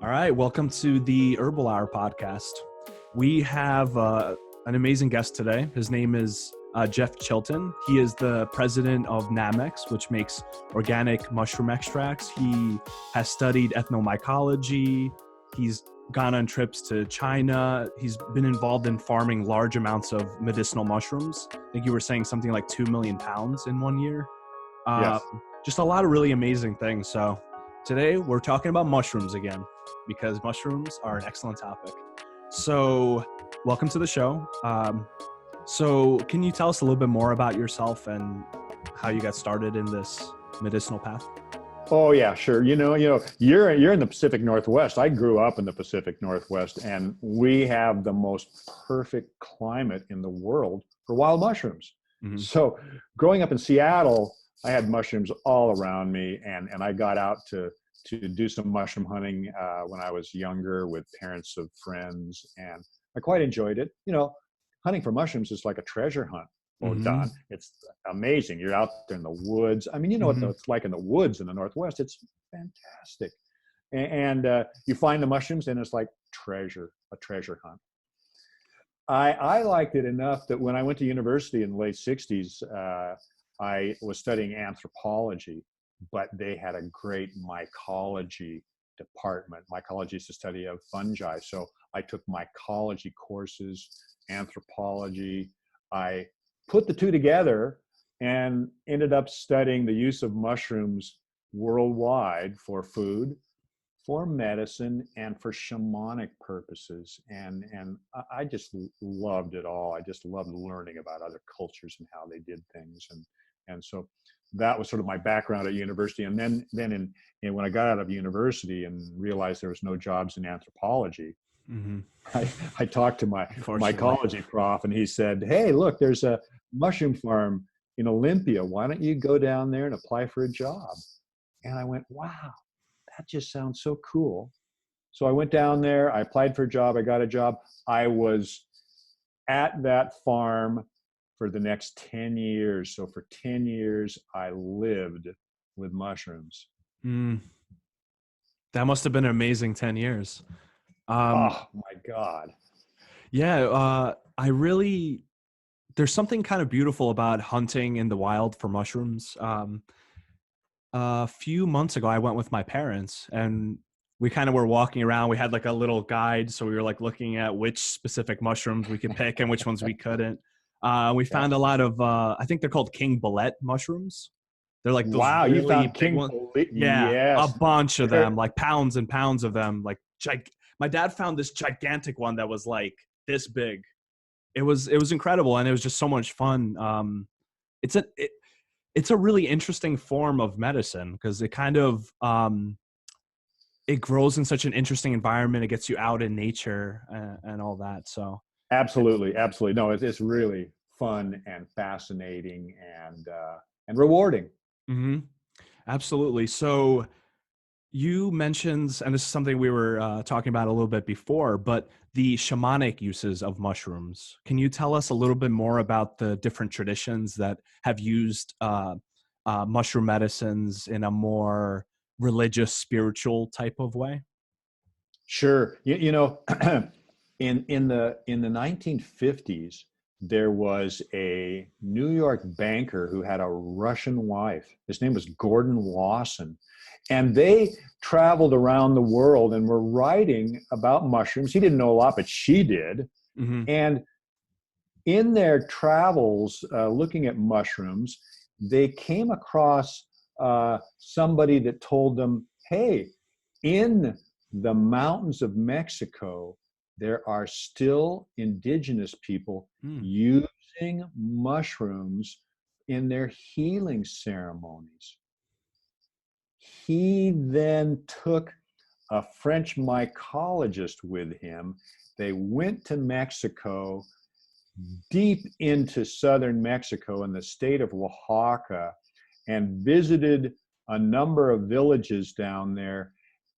All right, welcome to the Herbal Hour podcast. We have an amazing guest today. His name is Jeff Chilton. He is the president of Nammex, which makes organic mushroom extracts. He has studied ethnomycology. He's gone on trips to China. He's been involved in farming large amounts of medicinal mushrooms. I think you were saying something like 2 million pounds in 1 year. Yes. Just a lot of really amazing things. So today we're talking about mushrooms again, because mushrooms are an excellent topic. So welcome to the show. So can you tell us a little bit more about yourself and how you got started in this medicinal path? Oh yeah, sure. You're in the Pacific Northwest. I grew up in the Pacific Northwest, and we have the most perfect climate in the world for wild mushrooms. Mm-hmm. So growing up in Seattle, I had mushrooms all around me, and I got out to do some mushroom hunting when I was younger with parents of friends, and I quite enjoyed it. Hunting for mushrooms is like a treasure hunt. Well, Mm-hmm. done. It's amazing. You're out there in the woods. I mean, you know Mm-hmm. what it's like in the woods in the Northwest. It's fantastic. And you find the mushrooms, and it's like a treasure hunt. I liked it enough that when I went to university in the late 60s, I was studying anthropology, but they had a great mycology department. Mycology is the study of fungi. So I took mycology courses, anthropology. I put the two together and ended up studying the use of mushrooms worldwide for food, for medicine, and for shamanic purposes. And I just loved it all. I just loved learning about other cultures and how they did things. And so that was sort of my background at university. And then when I got out of university and realized there was no jobs in anthropology, Mm-hmm. I talked to my mycology prof, and he said, "Hey, look, there's a mushroom farm in Olympia. Why don't you go down there and apply for a job?" And I went, "Wow, that just sounds so cool." So I went down there, I applied for a job, I got a job. I was at that farm for the next 10 years. So for 10 years, I lived with mushrooms. That must have been an amazing 10 years. Oh my God. Yeah, there's something kind of beautiful about hunting in the wild for mushrooms. A few months ago, I went with my parents, and we kind of were walking around. We had like a little guide, so we were like looking at which specific mushrooms we could pick and which ones we couldn't. We found a lot of, I think they're called king bullet mushrooms. They're like those Wow, you really found big king ones. bullet. Yeah, a Yes. bunch of them, like pounds and pounds of them. My dad found this gigantic one that was like this big. It was incredible, and it was just so much fun. It's a really interesting form of medicine because it kind of it grows in such an interesting environment. It gets you out in nature and all that. So Absolutely. No, it's really fun and fascinating and rewarding. mm-hmm. Absolutely. So you mentioned, and this is something we were talking about a little bit before, but the shamanic uses of mushrooms. Can you tell us a little bit more about the different traditions that have used mushroom medicines in a more religious, spiritual type of way? Sure. In the 1950s, there was a New York banker who had a Russian wife. His name was Gordon Lawson. And they traveled around the world and were writing about mushrooms. He didn't know a lot, but she did. Mm-hmm. And in their travels, looking at mushrooms, they came across somebody that told them, "Hey, in the mountains of Mexico, there are still indigenous people using mushrooms in their healing ceremonies." He then took a French mycologist with him. They went to Mexico, deep into southern Mexico in the state of Oaxaca, and visited a number of villages down there,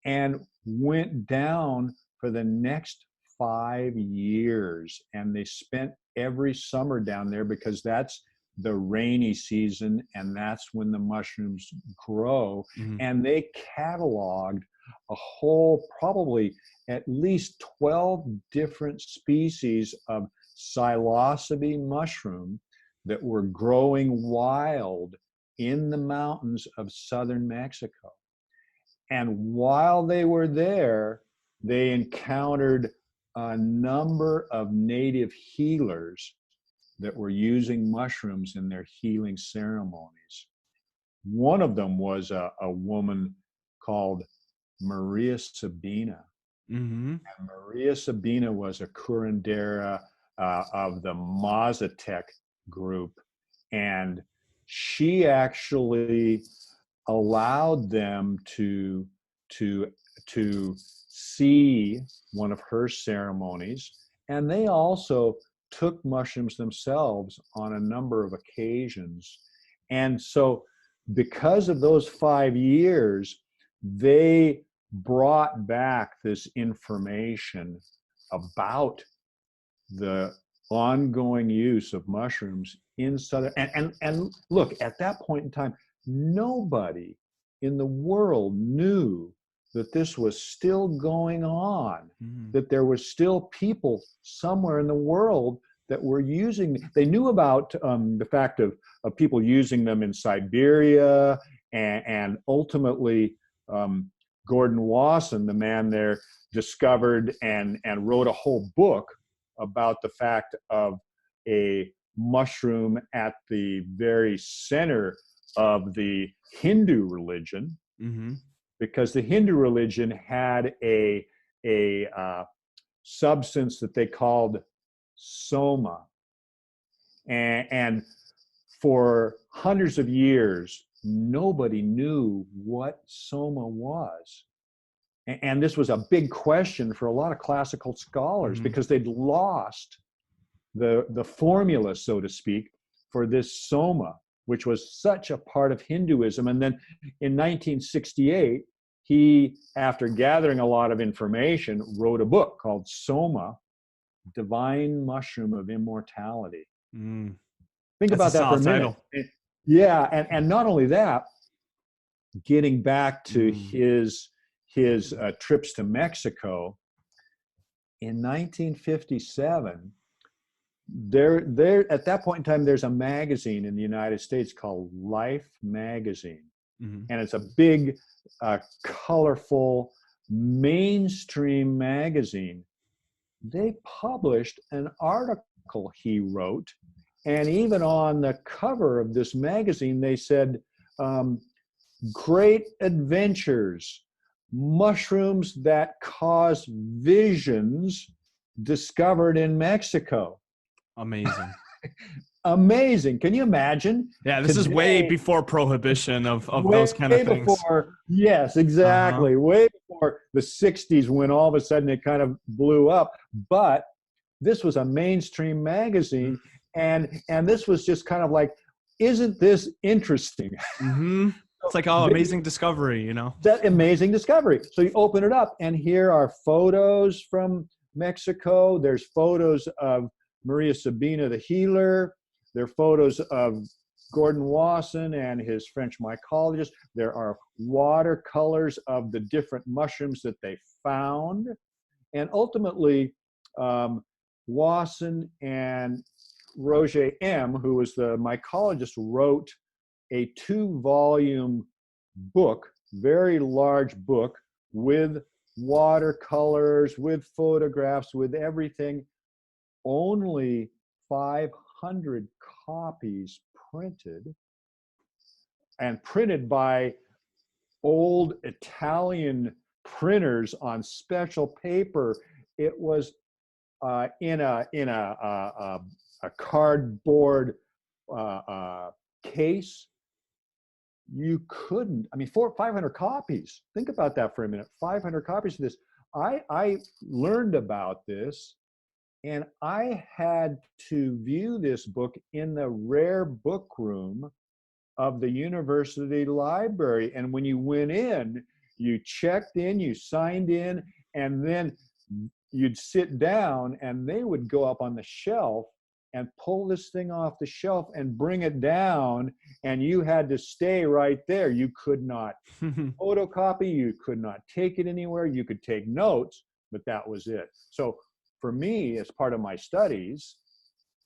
and went down for the next 5 years. And they spent every summer down there because that's the rainy season and that's when the mushrooms grow. Mm-hmm. And they cataloged a whole, probably at least 12 different species of psilocybe mushroom that were growing wild in the mountains of southern Mexico. And while they were there, they encountered a number of native healers that were using mushrooms in their healing ceremonies. One of them was a woman called Maria Sabina. Mm-hmm. And Maria Sabina was a curandera of the Mazatec group. And she actually allowed them to see one of her ceremonies. And they also took mushrooms themselves on a number of occasions. And so because of those 5 years, they brought back this information about the ongoing use of mushrooms in southern, and look, at that point in time, nobody in the world knew that this was still going on, that there were still people somewhere in the world that were using. They knew about the fact of people using them in Siberia, and ultimately Gordon Wasson, the man there, discovered and wrote a whole book about the fact of a mushroom at the very center of the Hindu religion, because the Hindu religion had a substance that they called soma, and for hundreds of years nobody knew what soma was. And this was a big question for a lot of classical scholars, because they'd lost the formula, so to speak, for this soma, which was such a part of Hinduism. And then in 1968, he, after gathering a lot of information, wrote a book called Soma, Divine Mushroom of Immortality. Think about that for a minute. Yeah, and not only that, getting back to his trips to Mexico, in 1957, there at that point in time, there's a magazine in the United States called Life magazine, and it's a big, colorful, mainstream magazine. They published an article he wrote, and even on the cover of this magazine, they said, "Great adventures, mushrooms that cause visions discovered in Mexico." Amazing. Amazing. Can you imagine? Yeah, this is way before prohibition of those kind of things. Before, yes, exactly. Way before the 60s, when all of a sudden it kind of blew up. But this was a mainstream magazine, and this was just kind of like, isn't this interesting? It's like, oh, amazing discovery, you know? That amazing discovery. So you open it up, and here are photos from Mexico. There's photos of Maria Sabina, the healer. There are photos of Gordon Wasson and his French mycologist. There are watercolors of the different mushrooms that they found. And ultimately, Wasson and Roger M., who was the mycologist, wrote a 2-volume book, very large book, with watercolors, with photographs, with everything. Only 500 copies printed, and printed by old Italian printers on special paper. It was in a cardboard case. You couldn't, 500 copies. Think about that for a minute. 500 copies of this. I learned about this, and I had to view this book in the rare book room of the university library. And when you went in, you checked in, you signed in, and then you'd sit down, and they would go up on the shelf and pull this thing off the shelf and bring it down, and you had to stay right there. You could not photocopy, you could not take it anywhere. You could take notes, but that was it. So for me, as part of my studies,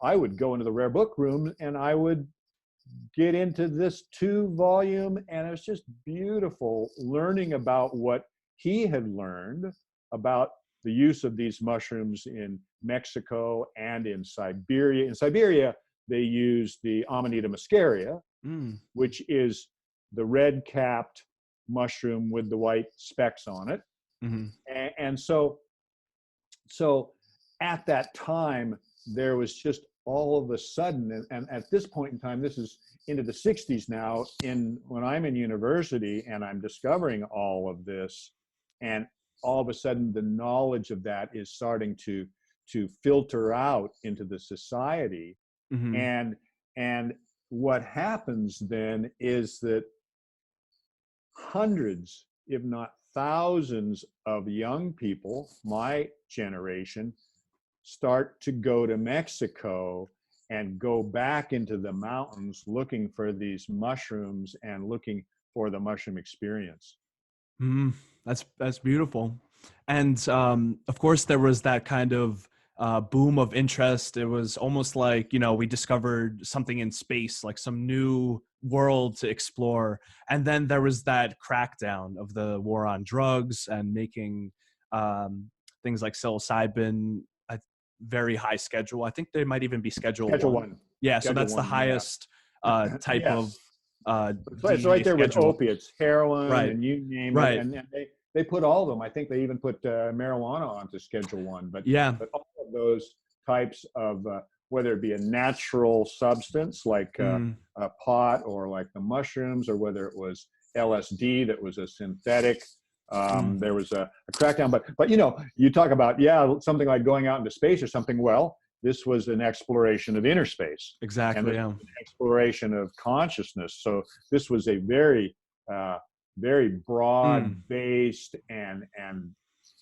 I would go into the rare book room and I would get into this 2-volume, and it was just beautiful learning about what he had learned about the use of these mushrooms in Mexico and in Siberia. In Siberia, they use the Amanita muscaria, which is the red-capped mushroom with the white specks on it. And so at that time, there was just all of a sudden, and at this point in time, this is into the 60s now, when I'm in university and I'm discovering all of this, and all of a sudden the knowledge of that is starting to filter out into the society. And what happens then is that hundreds, if not thousands of young people, my generation, start to go to Mexico and go back into the mountains looking for these mushrooms and looking for the mushroom experience. That's beautiful. And of course, there was that kind of boom of interest. It was almost like, we discovered something in space, like some new world to explore. And then there was that crackdown of the war on drugs and making things like psilocybin a very high schedule. I think they might even be schedule one. Yeah, Schedule so that's the highest type of it's right there with opiates, heroin, right. and you name right. it. And they put all of them. I think they even put marijuana onto Schedule 1. But all of those types of, whether it be a natural substance like a pot, or like the mushrooms, or whether it was LSD that was a synthetic, there was a crackdown. But you talk about something like going out into space or something. Well, this was an exploration of inner space. Exactly. And an exploration of consciousness. So this was a very broad-based and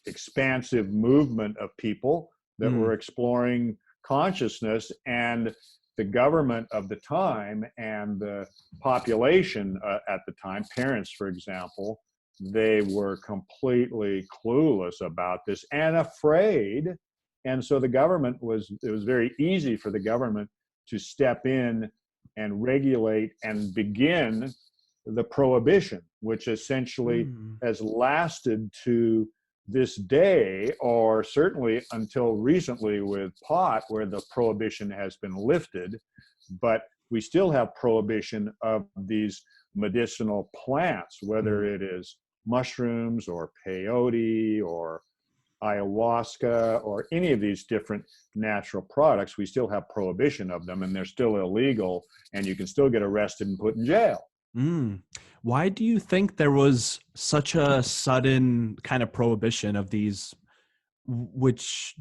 expansive movement of people that were exploring consciousness, and the government of the time and the population at the time, parents, for example, they were completely clueless about this and afraid. And so it was very easy for the government to step in and regulate and begin the prohibition, which essentially has lasted to this day, or certainly until recently with pot, where the prohibition has been lifted. But we still have prohibition of these medicinal plants, whether it is mushrooms or peyote or ayahuasca or any of these different natural products. We still have prohibition of them, and they're still illegal, and you can still get arrested and put in jail. Why do you think there was such a sudden kind of prohibition of these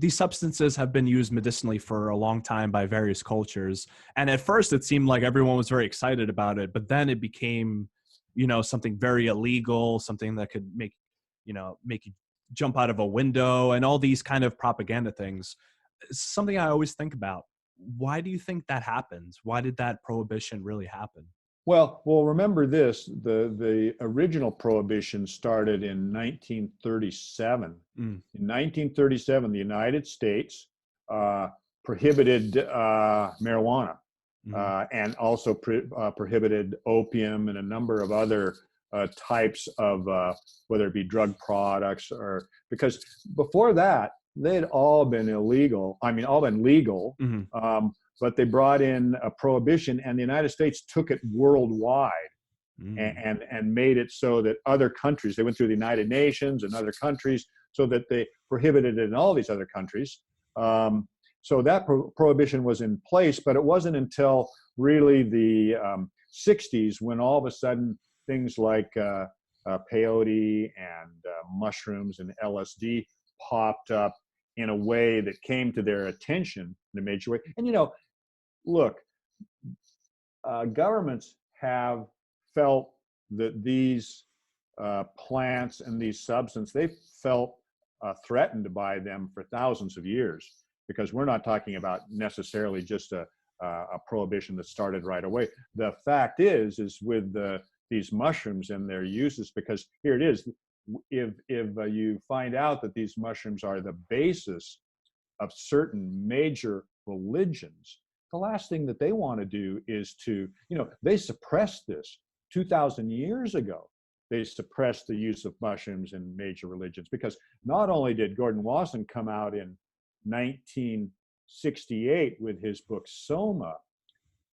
substances have been used medicinally for a long time by various cultures? And at first it seemed like everyone was very excited about it, but then it became, something very illegal, something that could make you jump out of a window, and all these kind of propaganda things. It's something I always think about. Why do you think that happens? Why did that prohibition really happen? Well, remember this, the original prohibition started in 1937. In 1937, the United States prohibited marijuana and also prohibited opium and a number of other types of, whether it be drug products, or because before that, they had all been illegal. I mean, all been legal. But they brought in a prohibition, and the United States took it worldwide and made it so that other countries, they went through the United Nations and other countries, so that they prohibited it in all these other countries. So that prohibition was in place, but it wasn't until really the 60s when all of a sudden things like peyote and mushrooms and LSD popped up in a way that came to their attention in a major way. And look, governments have felt that these plants and these substances, they've felt threatened by them for thousands of years. because we're not talking about necessarily just a prohibition that started right away. The fact is with these mushrooms and their uses, because here it is, if you find out that these mushrooms are the basis of certain major religions, the last thing that they want to do is to, they suppressed this 2,000 years ago. They suppressed the use of mushrooms in major religions, because not only did Gordon Wasson come out in 1968 with his book Soma,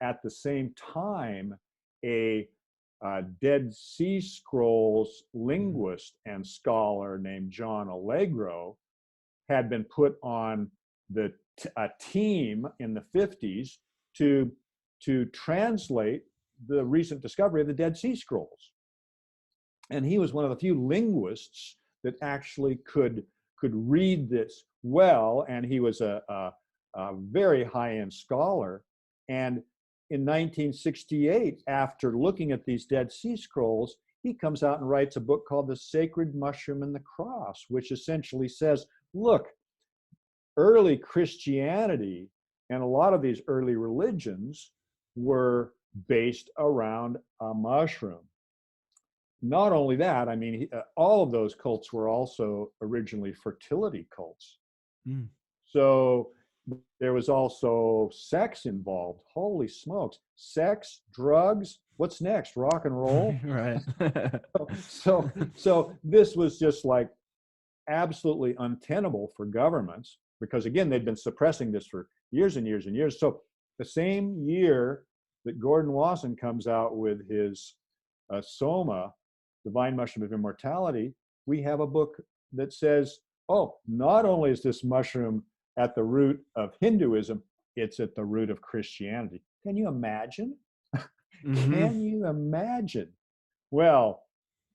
at the same time, a Dead Sea Scrolls linguist and scholar named John Allegro had been put on a team in the 50s to translate the recent discovery of the Dead Sea Scrolls. And he was one of the few linguists that actually could read this well, and he was a very high-end scholar. And in 1968, after looking at these Dead Sea Scrolls, he comes out and writes a book called The Sacred Mushroom and the Cross, which essentially says, look, early Christianity and a lot of these early religions were based around a mushroom. Not only that, I mean, all of those cults were also originally fertility cults. Mm. So there was also sex involved. Holy smokes. Sex, drugs, what's next? Rock and roll? Right. So this was just like absolutely untenable for governments, because again, they'd been suppressing this for years and years and years. So the same year that Gordon Wasson comes out with his Soma, Divine Mushroom of Immortality, we have a book that says, oh, not only is this mushroom at the root of Hinduism, it's at the root of Christianity. Can you imagine? Mm-hmm. Can you imagine? Well,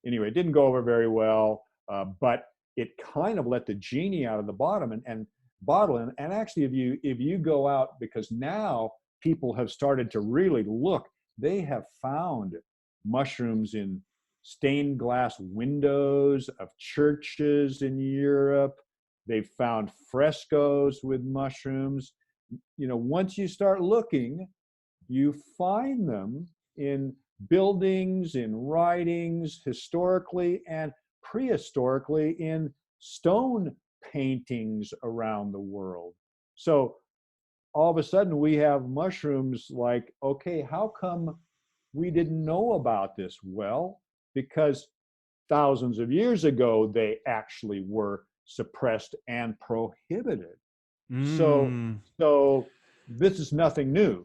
anyway, it didn't go over very well, but it kind of let the genie out of the bottle. And actually, if you go out, because now people have started to really look, they have found mushrooms in stained glass windows of churches in Europe. They've found frescoes with mushrooms. Once you start looking, you find them in buildings, in writings, historically and prehistorically, in stone paintings around the world. So all of a sudden we have mushrooms like, okay, how come we didn't know about this? Well, because thousands of years ago, they actually were suppressed and prohibited. So this is nothing new.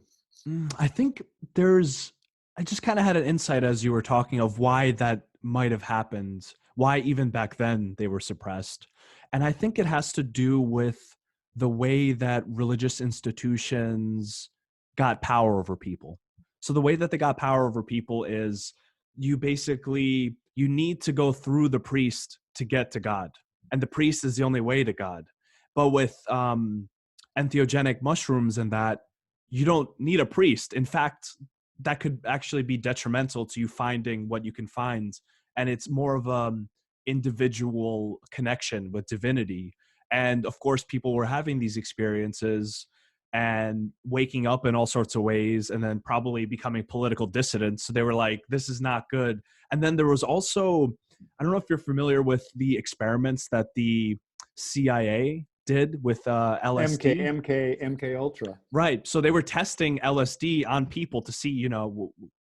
I think I just kind of had an insight as you were talking of why that might have happened, why even back then they were suppressed. And I think it has to do with the way that religious institutions got power over people. So the way that they got power over people is you need to go through the priest to get to God. And the priest is the only way to God. But with entheogenic mushrooms and that, you don't need a priest. In fact, that could actually be detrimental to you finding what you can find. And it's more of an individual connection with divinity. And of course, people were having these experiences and waking up in all sorts of ways, and then probably becoming political dissidents. So they were like, this is not good. And then there was also, I don't know if you're familiar with the experiments that the CIA did with LSD. MK Ultra. Right. So they were testing LSD on people to see,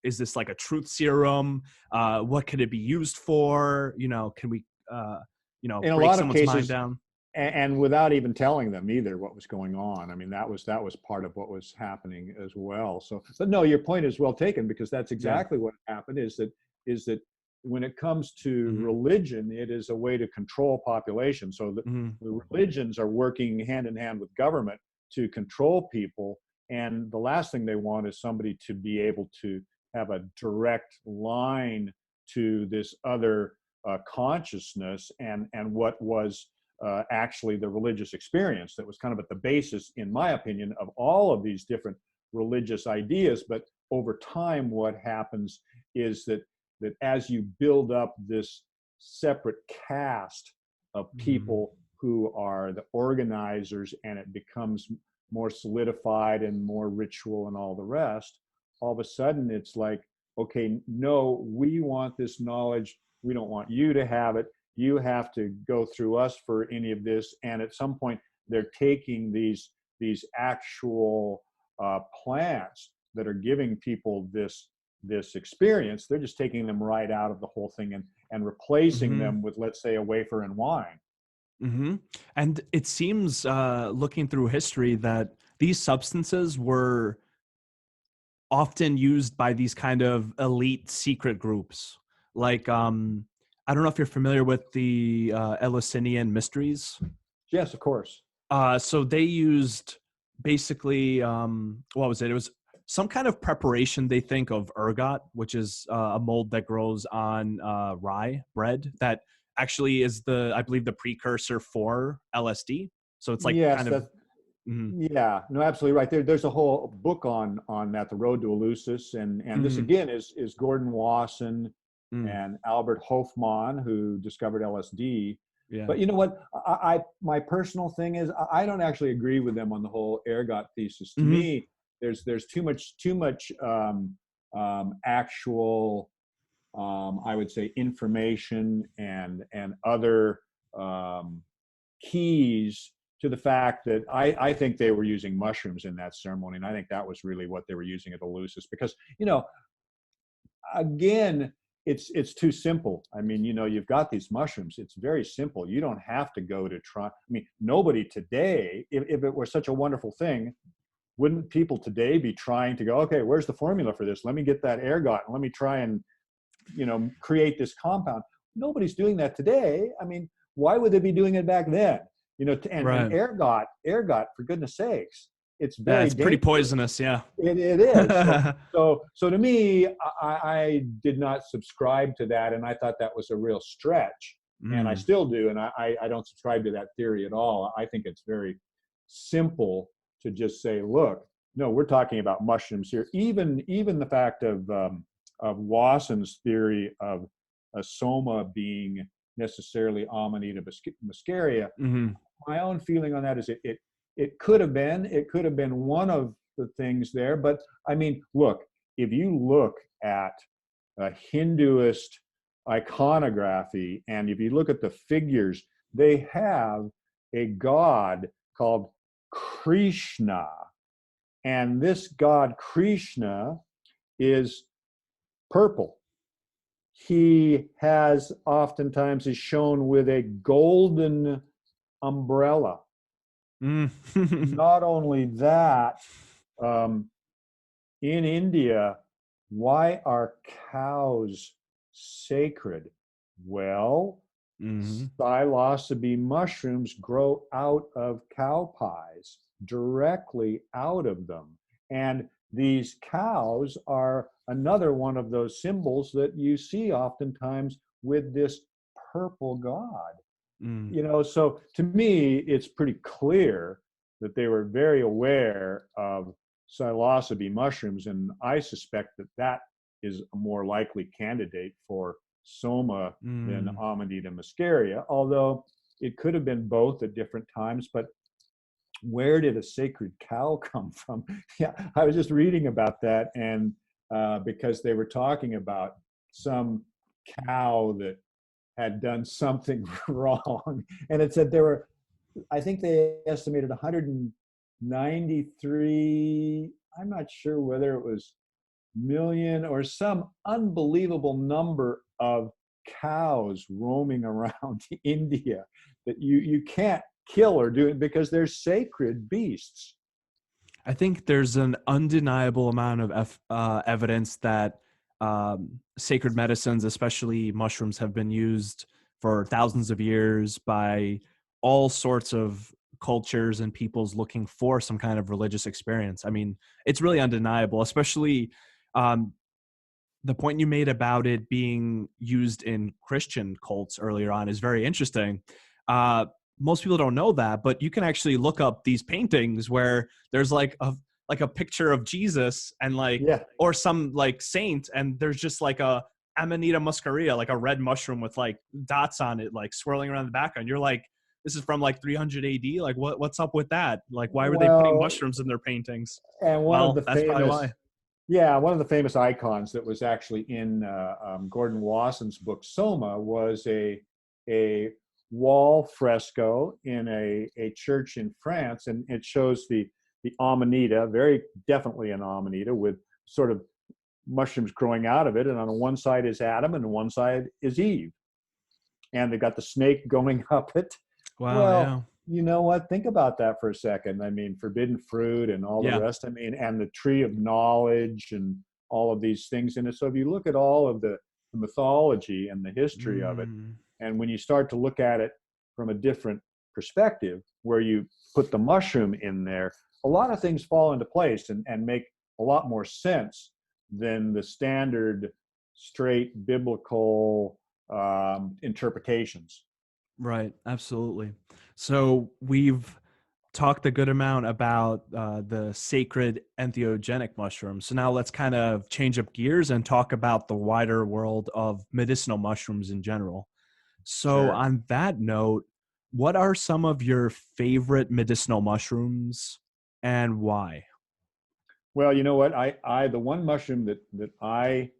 is this like a truth serum? What could it be used for? Can we, in a break lot someone's of cases, mind down? And without even telling them either what was going on. I mean, that was part of what was happening as well. So, but no, your point is well taken, because that's exactly what happened. Is that when it comes to religion, it is a way to control population. So the religions are working hand in hand with government to control people. And the last thing they want is somebody to be able to have a direct line to this other consciousness and what was actually the religious experience that was kind of at the basis, in my opinion, of all of these different religious ideas. But over time, what happens is that as you build up this separate caste of people who are the organizers, and it becomes more solidified and more ritual and all the rest, all of a sudden it's like, okay, no, we want this knowledge. We don't want you to have it. You have to go through us for any of this. And at some point, they're taking these actual plants that are giving people this experience. They're just taking them right out of the whole thing and replacing them with, let's say, a wafer and wine. And it seems, looking through history, that these substances were often used by these kind of elite secret groups. Like, I don't know if you're familiar with the Eleusinian mysteries. Yes, of course. So they used basically, what was it? It was some kind of preparation, they think, of ergot, which is a mold that grows on rye bread that actually is I believe the precursor for LSD. So it's like Yes, kind of... Yeah, no, absolutely right. There's a whole book on that, The Road to Eleusis, and this again is Gordon Wasson and Albert Hofmann, who discovered LSD. Yeah. But you know what? My personal thing is I don't actually agree with them on the whole ergot thesis. To me, there's too much actual, I would say, information and other keys to the fact that I think they were using mushrooms in that ceremony. And I think that was really what they were using at Eleusis, because, again, it's too simple. I mean, you've got these mushrooms. It's very simple. You don't have to go to try. I mean, nobody today, if it were such a wonderful thing, wouldn't people today be trying to go, okay, where's the formula for this? Let me get that ergot and let me try and, create this compound. Nobody's doing that today. I mean, why would they be doing it back then? And ergot, for goodness sakes, it's very it's pretty poisonous. Yeah, it is. So to me, I did not subscribe to that, and I thought that was a real stretch, and I still do. And I don't subscribe to that theory at all. I think it's very simple to just say, look, no, we're talking about mushrooms here. Even the fact of Wasson's theory of a soma being necessarily Amanita muscaria. My own feeling on that is it could have been one of the things there. But I mean, look, if you look at a Hinduist iconography, and if you look at the figures, they have a god called Krishna. And this god Krishna is purple. He oftentimes is shown with a golden umbrella. Not only that, in India, why are cows sacred? Well, psilocybe mushrooms grow out of cow pies, directly out of them. And these cows are another one of those symbols that you see oftentimes with this purple god. So to me, it's pretty clear that they were very aware of psilocybe mushrooms, and I suspect that is a more likely candidate for soma than Amanita muscaria, although it could have been both at different times. But where did a sacred cow come from? Yeah, I was just reading about that, and because they were talking about some cow that had done something wrong, and it said I think they estimated 193, I'm not sure whether it was million or some unbelievable number of cows roaming around India that you can't kill or do it because they're sacred beasts. I think there's an undeniable amount of evidence that sacred medicines, especially mushrooms, have been used for thousands of years by all sorts of cultures and peoples looking for some kind of religious experience. I mean, it's really undeniable, especially the point you made about it being used in Christian cults earlier on is very interesting. Most people don't know that, but you can actually look up these paintings where there's like a picture of Jesus and or some like saint, and there's just like a Amanita muscaria, like a red mushroom with like dots on it, like swirling around the background. You're like, this is from like 300 AD. Like what's up with that? Like why were they putting Well, mushrooms in their paintings? and Well, that's probably why. one of the famous icons that was actually in Gordon Wasson's book Soma was a wall fresco in a church in France, and it shows the amanita, very definitely an amanita, with sort of mushrooms growing out of it, and on one side is Adam, and on one side is Eve, and they got the snake going up it. Wow, Well, yeah. you know what? Think about that for a second. I mean, forbidden fruit and all the Yeah. rest. I mean, and the tree of knowledge and all of these things in it. So if you look at all of the mythology and the history of it, Mm, and when you start to look at it from a different perspective, where you put the mushroom in there, a lot of things fall into place and make a lot more sense than the standard straight biblical interpretations. right, absolutely. So we've talked a good amount about the sacred entheogenic mushrooms. So now let's kind of change up gears and talk about the wider world of medicinal mushrooms in general. So Sure. on that note, what are some of your favorite medicinal mushrooms and why? Well, you know what? The one mushroom that I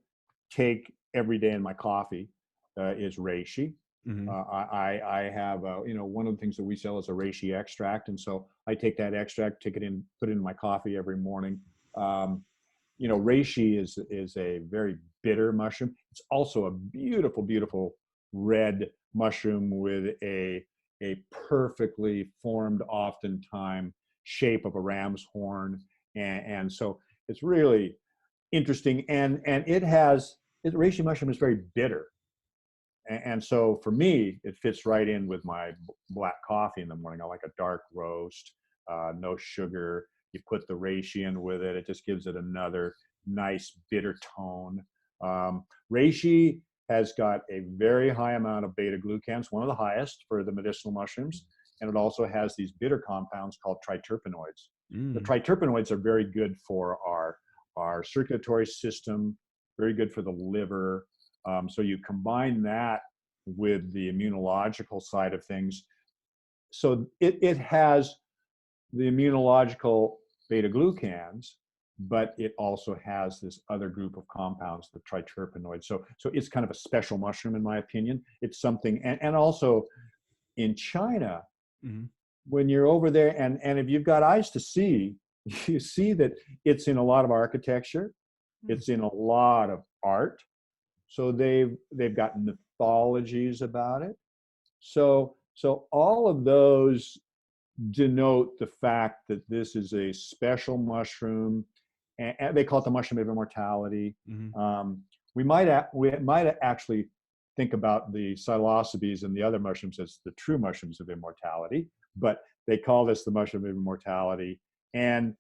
take every day in my coffee is reishi. Hmm. I have one of the things that we sell is a reishi extract, and so I take that extract, take it in, put it in my coffee every morning. Um, reishi is a very bitter mushroom. It's also a beautiful, beautiful red mushroom with a perfectly formed, oftentimes shape of a ram's horn, and so it's really interesting. And reishi mushroom is very bitter, and so for me, it fits right in with my black coffee in the morning. I like a dark roast, no sugar. You put the reishi in with it; it just gives it another nice bitter tone. Reishi has got a very high amount of beta glucans, one of the highest for the medicinal mushrooms, and it also has these bitter compounds called triterpenoids. The Mm. triterpenoids are very good for our circulatory system, very good for the liver. So you combine that with the immunological side of things. So it has the immunological beta glucans, but it also has this other group of compounds, the triterpenoids. So it's kind of a special mushroom, in my opinion. It's something, and also in China, Hmm. when you're over there, and if you've got eyes to see, you see that it's in a lot of architecture, it's in a lot of art. So they've got mythologies about it. So all of those denote the fact that this is a special mushroom, and they call it the mushroom of immortality. Hmm. We might actually think about the psilocybes and the other mushrooms as the true mushrooms of immortality, but they call this the mushroom of immortality. And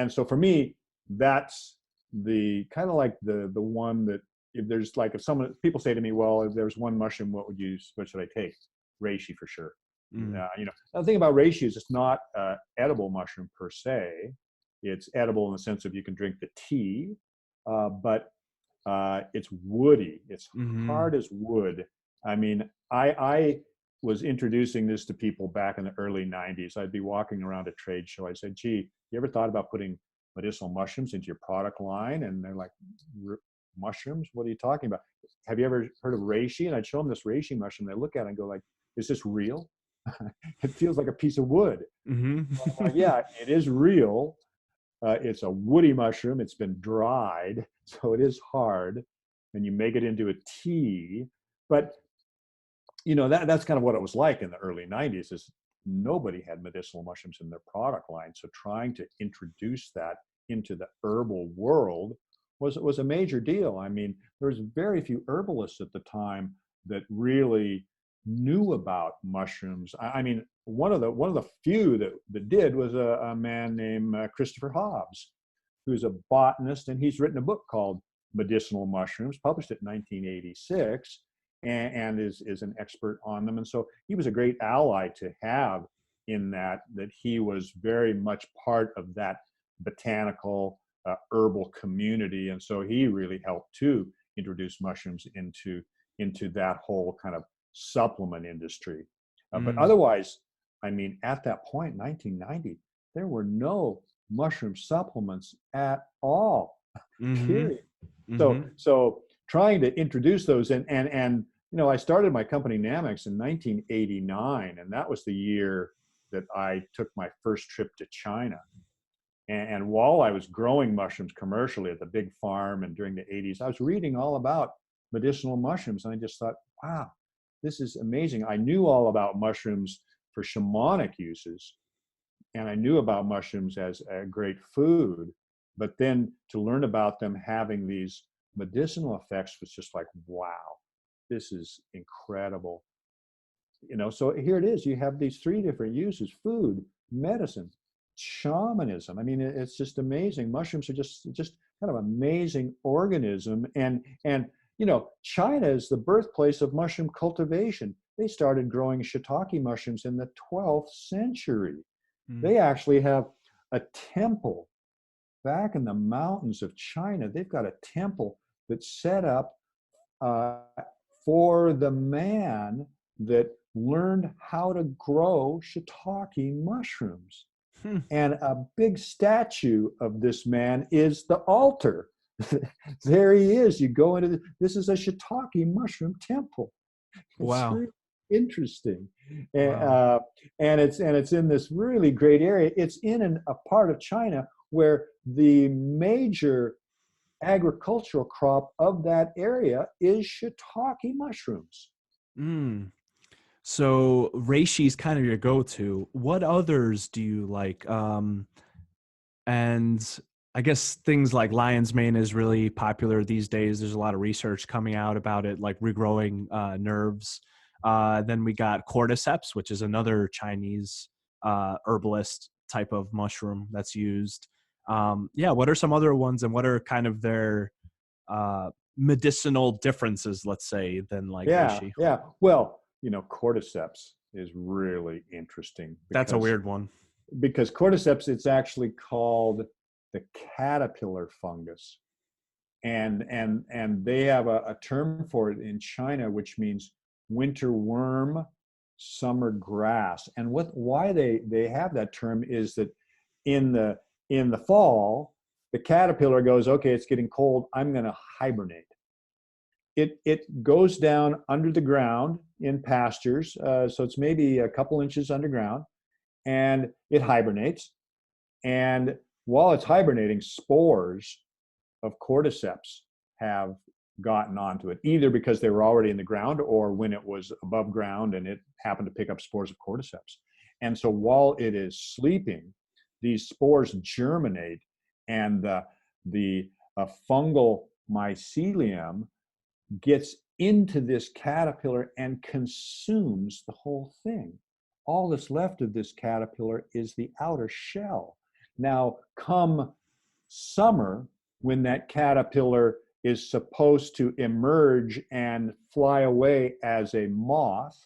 so for me, that's the kind of like the one that, if people say to me, well, if there's one mushroom, what should I take? Reishi for sure. Mm. The thing about reishi is it's not edible mushroom per se. It's edible in the sense of you can drink the tea, but it's woody. It's Hmm. hard as wood. I mean, I was introducing this to people back in the early 90s. I'd be walking around a trade show. I said, gee, you ever thought about putting medicinal mushrooms into your product line? And they're like, mushrooms? What are you talking about? Have you ever heard of reishi? And I'd show them this reishi mushroom. They look at it and go like, is this real? It feels like a piece of wood. Hmm. I'm like, yeah, it is real. It's a woody mushroom. It's been dried, so it is hard, and you make it into a tea. But that's kind of what it was like in the early 90s. Is nobody had medicinal mushrooms in their product line, so trying to introduce that into the herbal world was a major deal. I mean, there was very few herbalists at the time that really knew about mushrooms. I mean, one of the few that did was a man named Christopher Hobbs, who's a botanist, and he's written a book called Medicinal Mushrooms, published it in 1986, and is an expert on them. And so he was a great ally to have in that he was very much part of that botanical herbal community. And so he really helped to introduce mushrooms into that whole kind of supplement industry. But Mm. otherwise, I mean, at that point, 1990, there were no mushroom supplements at all, Mm-hmm. period. Mm-hmm. So trying to introduce those, and I started my company Nammex in 1989, and that was the year that I took my first trip to China. And while I was growing mushrooms commercially at the big farm and during the 80s, I was reading all about medicinal mushrooms. And I just thought, wow, this is amazing. I knew all about mushrooms for shamanic uses, and I knew about mushrooms as a great food. But then to learn about them having these medicinal effects was just like, wow, this is incredible. So here it is. You have these three different uses: food, medicine, shamanism. I mean, it's just amazing. Mushrooms are just kind of amazing organism. And China is the birthplace of mushroom cultivation. They started growing shiitake mushrooms in the 12th century. They actually have a temple back in the mountains of China. They've got a temple that's set up uh, for the man that learned how to grow shiitake mushrooms. Hmm. And a big statue of this man is the altar. There he is. You go into this is a shiitake mushroom temple. It's Wow. really interesting, Wow. and it's in this really great area. It's in a part of China where the major agricultural crop of that area is shiitake mushrooms. Mm. So reishi is kind of your go-to. What others do you like? And I guess things like lion's mane is really popular these days. There's a lot of research coming out about it, like regrowing nerves. Then we got cordyceps, which is another Chinese herbalist type of mushroom that's used. Yeah, what are some other ones, and what are kind of their uh, medicinal differences, let's say, than like Yeah, reishi? yeah. Well, cordyceps is really interesting That's a because weird one. cordyceps, it's actually called the caterpillar fungus, and they have a term for it in China, which means winter worm, summer grass. And why they have that term is that in the fall, the caterpillar goes, okay, it's getting cold, I'm going to hibernate. It goes down under the ground in pastures, so it's maybe a couple inches underground, and it hibernates. And while it's hibernating, spores of cordyceps have gotten onto it, either because they were already in the ground or when it was above ground and it happened to pick up spores of cordyceps. And so while it is sleeping, these spores germinate, and the fungal mycelium gets into this caterpillar and consumes the whole thing. All that's left of this caterpillar is the outer shell. Now, come summer, when that caterpillar is supposed to emerge and fly away as a moth,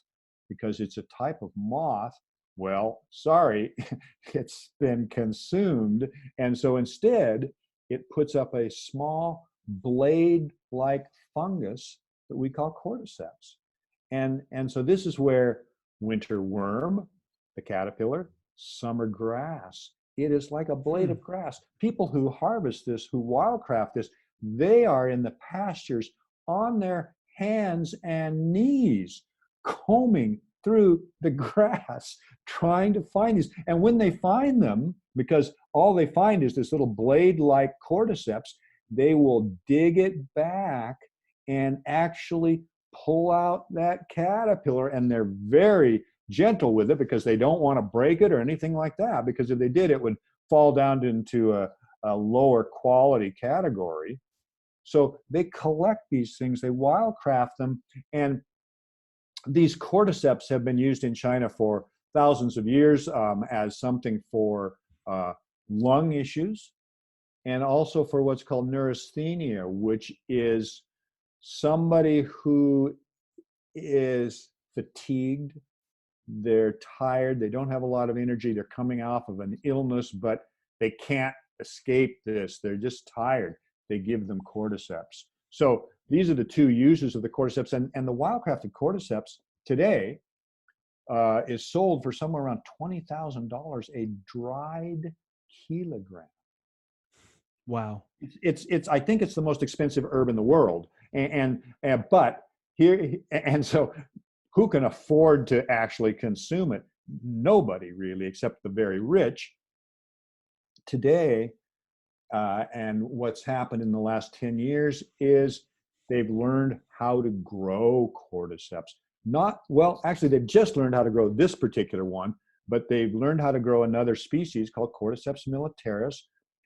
because it's a type of moth, well, sorry, it's been consumed. And so instead, it puts up a small blade-like fungus that we call cordyceps. And so this is where winter worm, the caterpillar, summer grass, it is like a blade Hmm. of grass. People who harvest this, who wildcraft this, they are in the pastures on their hands and knees, combing through the grass, trying to find these. And when they find them, because all they find is this little blade-like cordyceps, they will dig it back and actually pull out that caterpillar. And they're very gentle with it because they don't want to break it or anything like that, because if they did, it would fall down into a lower quality category. So they collect these things, they wildcraft them, and these cordyceps have been used in China for thousands of years as something for lung issues, and also for what's called neurasthenia, which is somebody who is fatigued, they're tired, they don't have a lot of energy, they're coming off of an illness, but they can't escape this, they're just tired. They give them cordyceps. So these are the two uses of the cordyceps, and the wildcrafted cordyceps today is sold for somewhere around $20,000 a dried kilogram. Wow. It's I think it's the most expensive herb in the world, but here and so who can afford to actually consume it? Nobody really, except the very rich. Today, and what's happened in the last 10 years is they've learned how to grow cordyceps. Actually, they've just learned how to grow this particular one, but they've learned how to grow another species called Cordyceps militaris,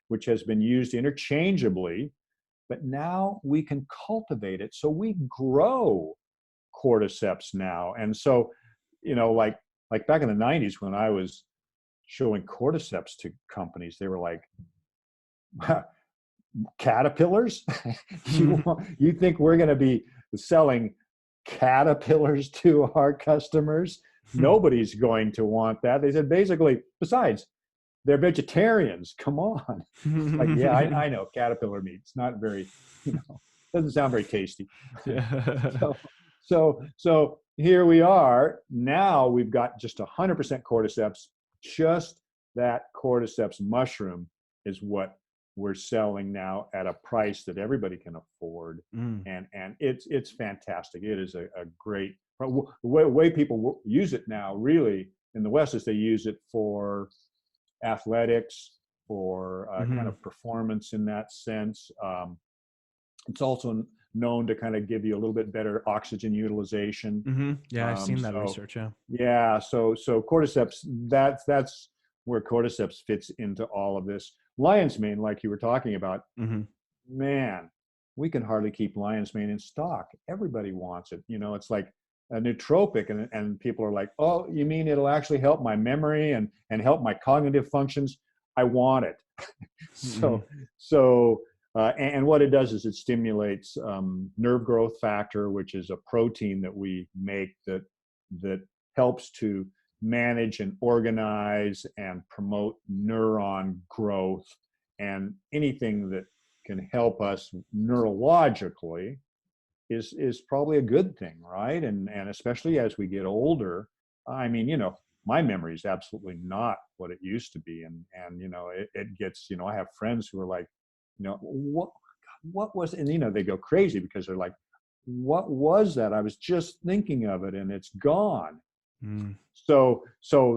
which has been used interchangeably, but now we can cultivate it. So we grow cordyceps now. And so, like back in the 90s when I was showing cordyceps to companies, they were like, caterpillars? you think we're going to be selling caterpillars to our customers? Nobody's going to want that. They said basically, besides, they're vegetarians. Come on. Like, yeah, I know caterpillar meat. It's not very, doesn't sound very tasty. Yeah. So here we are. Now we've got just 100% cordyceps. Just that cordyceps mushroom is what we're selling now at a price that everybody can afford. And it's fantastic. It is a great way people use it now, really, in the West, is they use it for athletics, for kind of performance in that sense. It's also known to kind of give you a little bit better oxygen utilization. Yeah, I've seen that research. Yeah. Yeah. So cordyceps, that's where cordyceps fits into all of this. Lion's mane, like you were talking about, man, we can hardly keep lion's mane in stock. Everybody wants it. It's like a nootropic, and people are like, oh, you mean it'll actually help my memory and help my cognitive functions? I want it. And what it does is it stimulates nerve growth factor, which is a protein that we make that helps to manage and organize and promote neuron growth, and anything that can help us neurologically is probably a good thing, right? And especially as we get older, I mean, my memory is absolutely not what it used to be, and it gets, I have friends who are like, what was, and they go crazy because they're like, what was that? I was just thinking of it and it's gone. So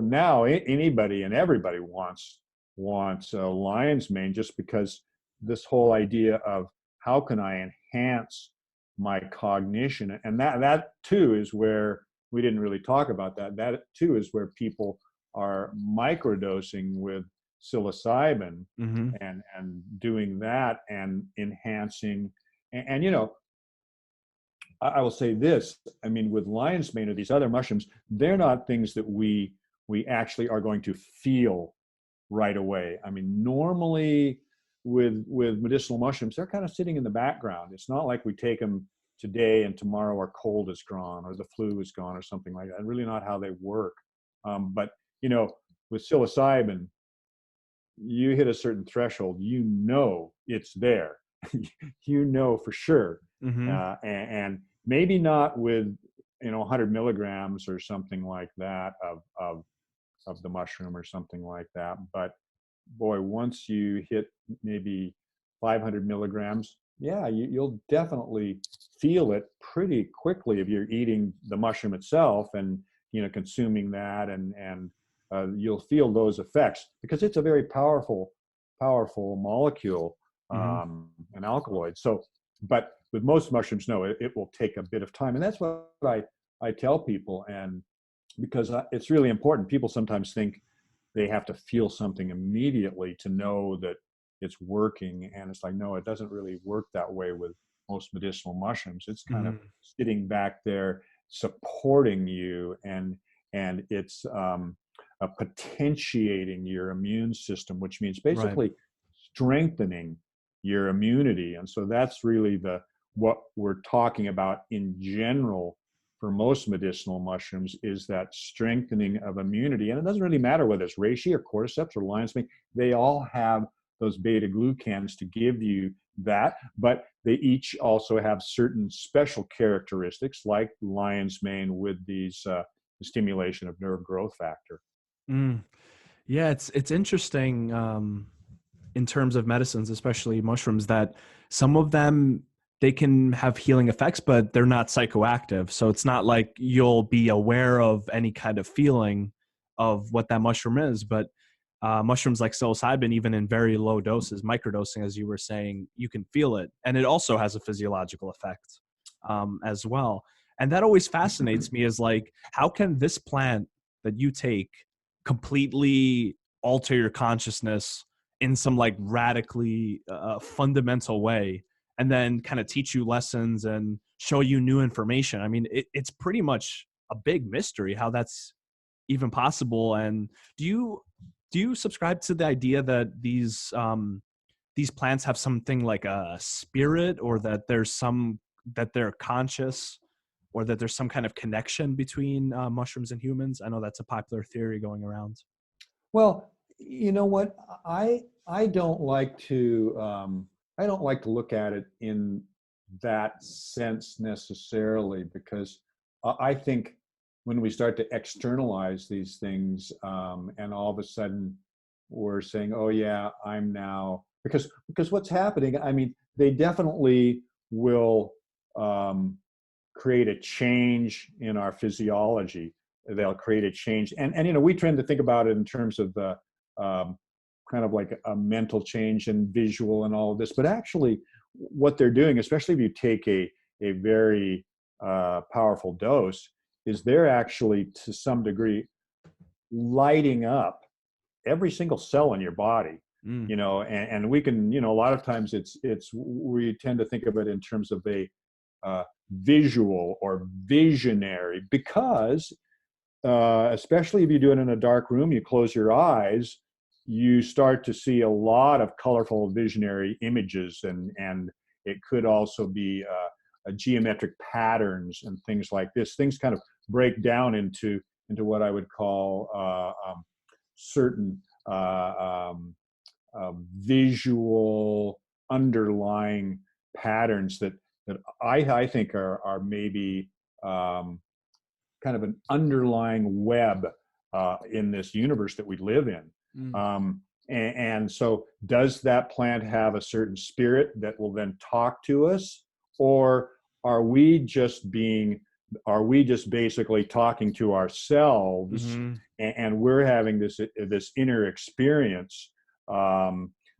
now anybody and everybody wants lion's mane, just because this whole idea of how can I enhance my cognition, and that too is where we didn't really talk about that too is where people are microdosing with psilocybin and doing that and enhancing, and I will say this, I mean, with lion's mane or these other mushrooms, they're not things that we actually are going to feel right away. I mean, normally with medicinal mushrooms, they're kind of sitting in the background. It's not like we take them today and tomorrow our cold is gone or the flu is gone or something like that. Really not how they work. But with psilocybin, you hit a certain threshold, it's there. For sure. And maybe not with 100 milligrams or something like that of the mushroom or something like that, but boy, once you hit maybe 500 milligrams, yeah, you'll definitely feel it pretty quickly if you're eating the mushroom itself and consuming that, and you'll feel those effects because it's a very powerful molecule, an alkaloid. So, but with most mushrooms, no, it will take a bit of time, and that's what I tell people, and because it's really important. People sometimes think they have to feel something immediately to know that it's working, and it's like, no, it doesn't really work that way with most medicinal mushrooms. It's kind of sitting back there supporting you, and it's potentiating your immune system, which means basically strengthening your immunity. And so that's really what we're talking about in general for most medicinal mushrooms, is that strengthening of immunity. And it doesn't really matter whether it's reishi or cordyceps or lion's mane. They all have those beta glucans to give you that, but they each also have certain special characteristics, like lion's mane with these the stimulation of nerve growth factor. Mm. Yeah, it's interesting in terms of medicines, especially mushrooms, that some of them, they can have healing effects, but they're not psychoactive. So it's not like you'll be aware of any kind of feeling of what that mushroom is. But mushrooms like psilocybin, even in very low doses, microdosing, as you were saying, you can feel it, and it also has a physiological effect as well. And that always fascinates me, is like, how can this plant that you take completely alter your consciousness in some like radically fundamental way, and then kind of teach you lessons and show you new information? I mean, it's pretty much a big mystery how that's even possible. And do you subscribe to the idea that these plants have something like a spirit, or that that they're conscious, or that there's some kind of connection between mushrooms and humans? I know that's a popular theory going around. Well, you know what? I don't like to look at it in that sense necessarily, because I think when we start to externalize these things, and all of a sudden we're saying, "Oh yeah, I'm now," because what's happening? I mean, they definitely will create a change in our physiology. They'll create a change, and we tend to think about it in terms of the kind of like a mental change and visual and all of this. But actually, what they're doing, especially if you take a very powerful dose, is they're actually to some degree lighting up every single cell in your body. Mm. And we can, a lot of times we tend to think of it in terms of a visual or visionary, because especially if you do it in a dark room, you close your eyes, you start to see a lot of colorful visionary images, and it could also be geometric patterns and things like this. Things kind of break down into what I would call certain visual underlying patterns that I think are maybe kind of an underlying web in this universe that we live in. Mm. And so, does that plant have a certain spirit that will then talk to us, or are we just basically talking to ourselves, Mm-hmm. and we're having this inner experience?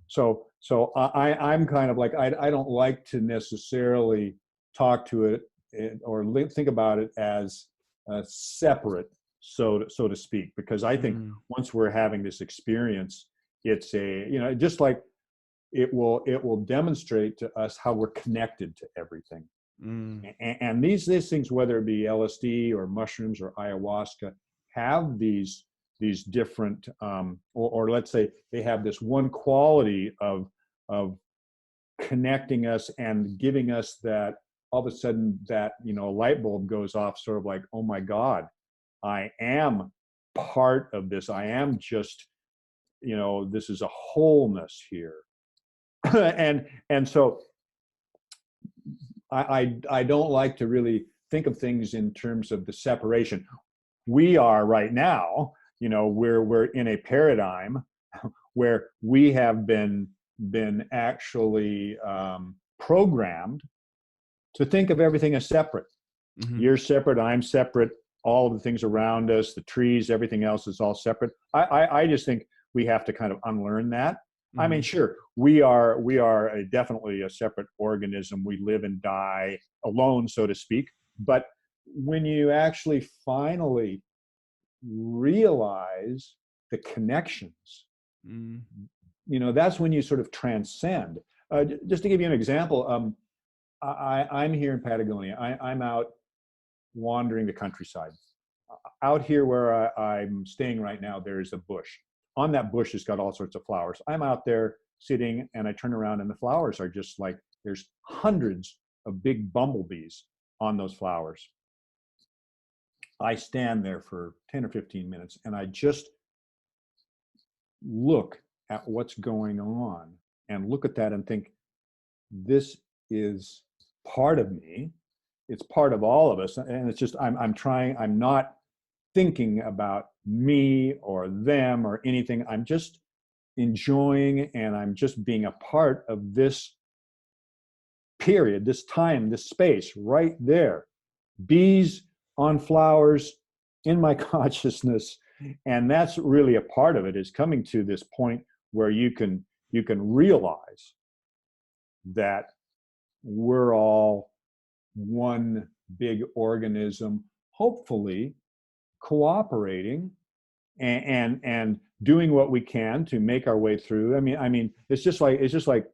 So I'm kind of like, I don't like to necessarily talk to it or think about it as separate, so to speak, because I think once we're having this experience, it's just like it will demonstrate to us how we're connected to everything. And these things, whether it be LSD or mushrooms or ayahuasca, have these different, or let's say they have this one quality of connecting us and giving us that, all of a sudden, that light bulb goes off, sort of like, oh my God, I am part of this. I am just, this is a wholeness here. and so I don't like to really think of things in terms of the separation. We are right now, we're in a paradigm where we have been actually programmed to think of everything as separate. Mm-hmm. You're separate, I'm separate, all the things around us, the trees, everything else is all separate. I just think we have to kind of unlearn that. Mm-hmm. I mean, sure, we are definitely a separate organism. We live and die alone, so to speak. But when you actually finally realize the connections, that's when you sort of transcend. Just to give you an example, I'm here in Patagonia. I'm out wandering the countryside. Out here where I'm staying right now, there's a bush. On that bush has got all sorts of flowers. I'm out there sitting, and I turn around, and the flowers are just like, there's hundreds of big bumblebees on those flowers. I stand there for 10 or 15 minutes, and I just look at what's going on and look at that and think, this is part of me. It's part of all of us. And it's just, I'm not thinking about me or them or anything. I'm just enjoying, and I'm just being a part of this period, this time, this space right there. Bees on flowers in my consciousness. And that's really a part of it, is coming to this point where you can realize that we're all one big organism, hopefully cooperating and doing what we can to make our way through. I mean, it's just like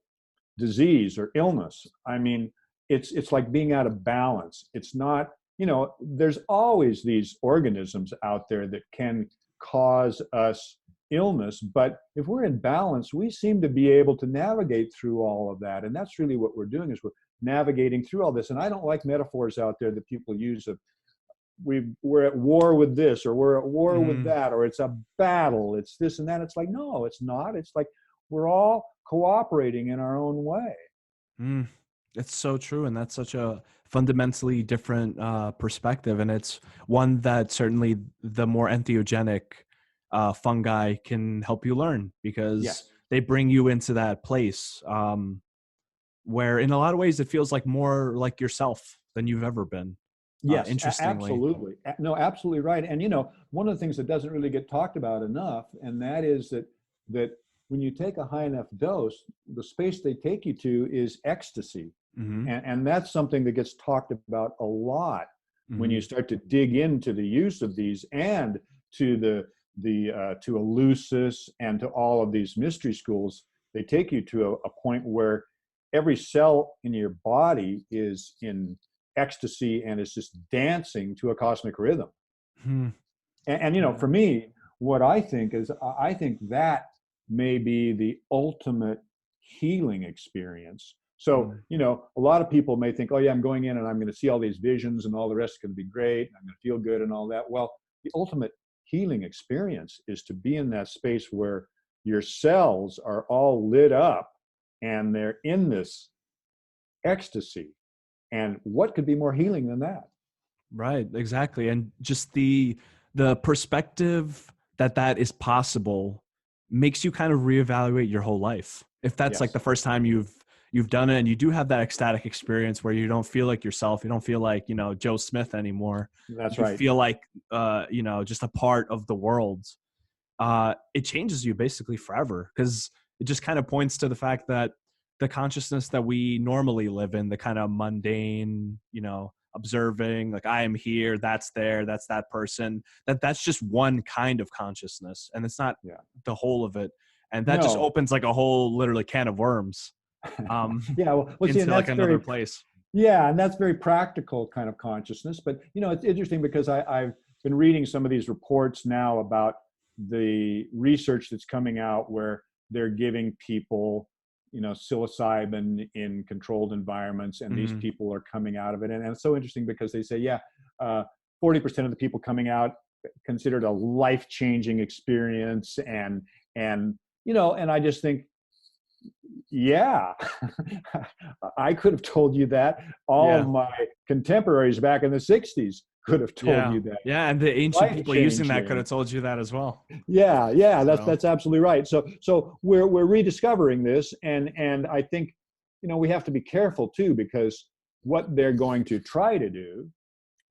disease or illness. I mean, it's like being out of balance. It's not, there's always these organisms out there that can cause us illness, but if we're in balance, we seem to be able to navigate through all of that. And that's really what we're doing, is we're navigating through all this. And I don't like metaphors out there that people use of, we're at war with this, or we're at war with that, or it's a battle, it's this and that. It's like, no, it's not. It's like we're all cooperating in our own way. It's so true. And that's such a fundamentally different perspective. And it's one that certainly the more entheogenic fungi can help you learn, because they bring you into that place where in a lot of ways it feels like more like yourself than you've ever been. Yes, Interestingly. absolutely. No, absolutely right. And one of the things that doesn't really get talked about enough, and that is that when you take a high enough dose, the space they take you to is ecstasy. And that's something that gets talked about a lot when you start to dig into the use of these, and to to Eleusis and to all of these mystery schools. They take you to a point where every cell in your body is in ecstasy and is just dancing to a cosmic rhythm. And for me, what I think is, I think that may be the ultimate healing experience. So, a lot of people may think, oh yeah, I'm going in and I'm going to see all these visions and all the rest is going to be great, and I'm going to feel good and all that. Well, the ultimate healing experience is to be in that space where your cells are all lit up and they're in this ecstasy. And what could be more healing than that? Right, exactly. And just the perspective that is possible makes you kind of reevaluate your whole life. If that's like the first time you've done it, and you do have that ecstatic experience where you don't feel like yourself, you don't feel like, Joe Smith anymore. That's you right. feel like, just a part of the world. It changes you basically forever, because it just kind of points to the fact that the consciousness that we normally live in, the kind of mundane, observing, like I am here, that's there, that's that person, that's just one kind of consciousness, and it's not the whole of it. And that just opens like a whole literally can of worms into like another place. Yeah, and that's very practical kind of consciousness. But it's interesting because I've been reading some of these reports now about the research that's coming out where they're giving people psilocybin in controlled environments, and these people are coming out of it. And it's so interesting because they say 40% of the people coming out considered a life-changing experience, and I just think, I could have told you that. All of my contemporaries back in the 60s could have told you that. Yeah, and the ancient people using that could have told you that as well. That's absolutely right. So we're rediscovering this, and I think we have to be careful too, because what they're going to try to do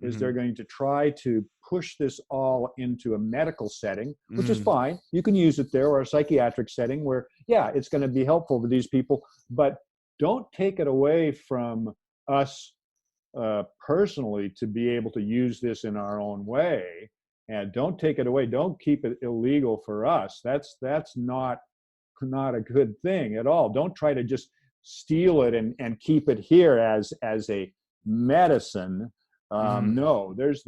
is they're going to try to push this all into a medical setting, which is fine. You can use it there, or a psychiatric setting where, it's going to be helpful to these people, but don't take it away from us personally to be able to use this in our own way. And don't take it away. Don't keep it illegal for us. That's not a good thing at all. Don't try to just steal it and keep it here as a medicine. No, there's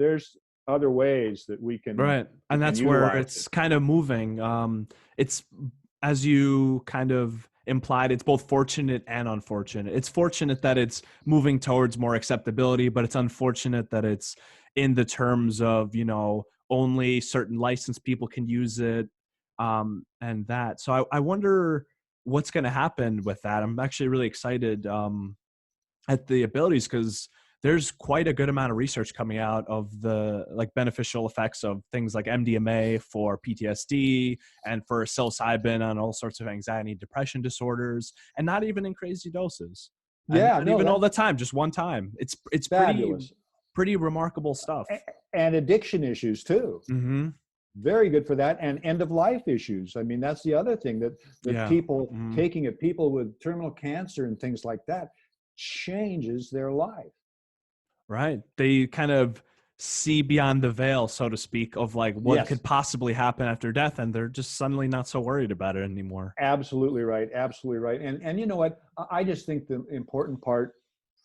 other ways that we can. Right. And that's where it's kind of moving. It's, as you kind of implied, it's both fortunate and unfortunate. It's fortunate that it's moving towards more acceptability, but it's unfortunate that it's in the terms of, only certain licensed people can use it. And that. So I wonder what's going to happen with that. I'm actually really excited at the abilities, because there's quite a good amount of research coming out of the like beneficial effects of things like MDMA for PTSD and for psilocybin on all sorts of anxiety and depression disorders, and not even in crazy doses, and Yeah, not no, even all that's the time, just one time. It's fabulous. pretty remarkable stuff. And addiction issues too. Mm-hmm. Very good for that. And end of life issues. I mean, that's the other thing that Yeah. people Mm-hmm. taking it, people with terminal cancer and things like that, changes their life. Right. They kind of see beyond the veil, so to speak, of like what Yes, could possibly happen after death, and they're just suddenly not so worried about it anymore. absolutely right. Absolutely right. And you know what? I just think the important part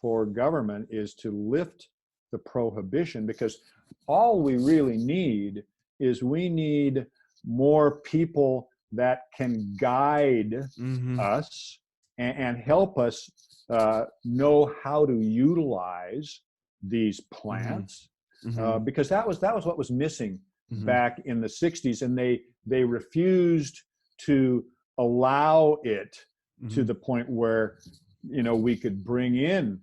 for government is to lift the prohibition, because all we really need is we need more people that can guide Mm-hmm. us and help us know how to utilize these Mm-hmm. plants, Mm-hmm. because that was what was missing Mm-hmm. back in the 60s, and they refused to allow it to Mm-hmm. the point where we could bring in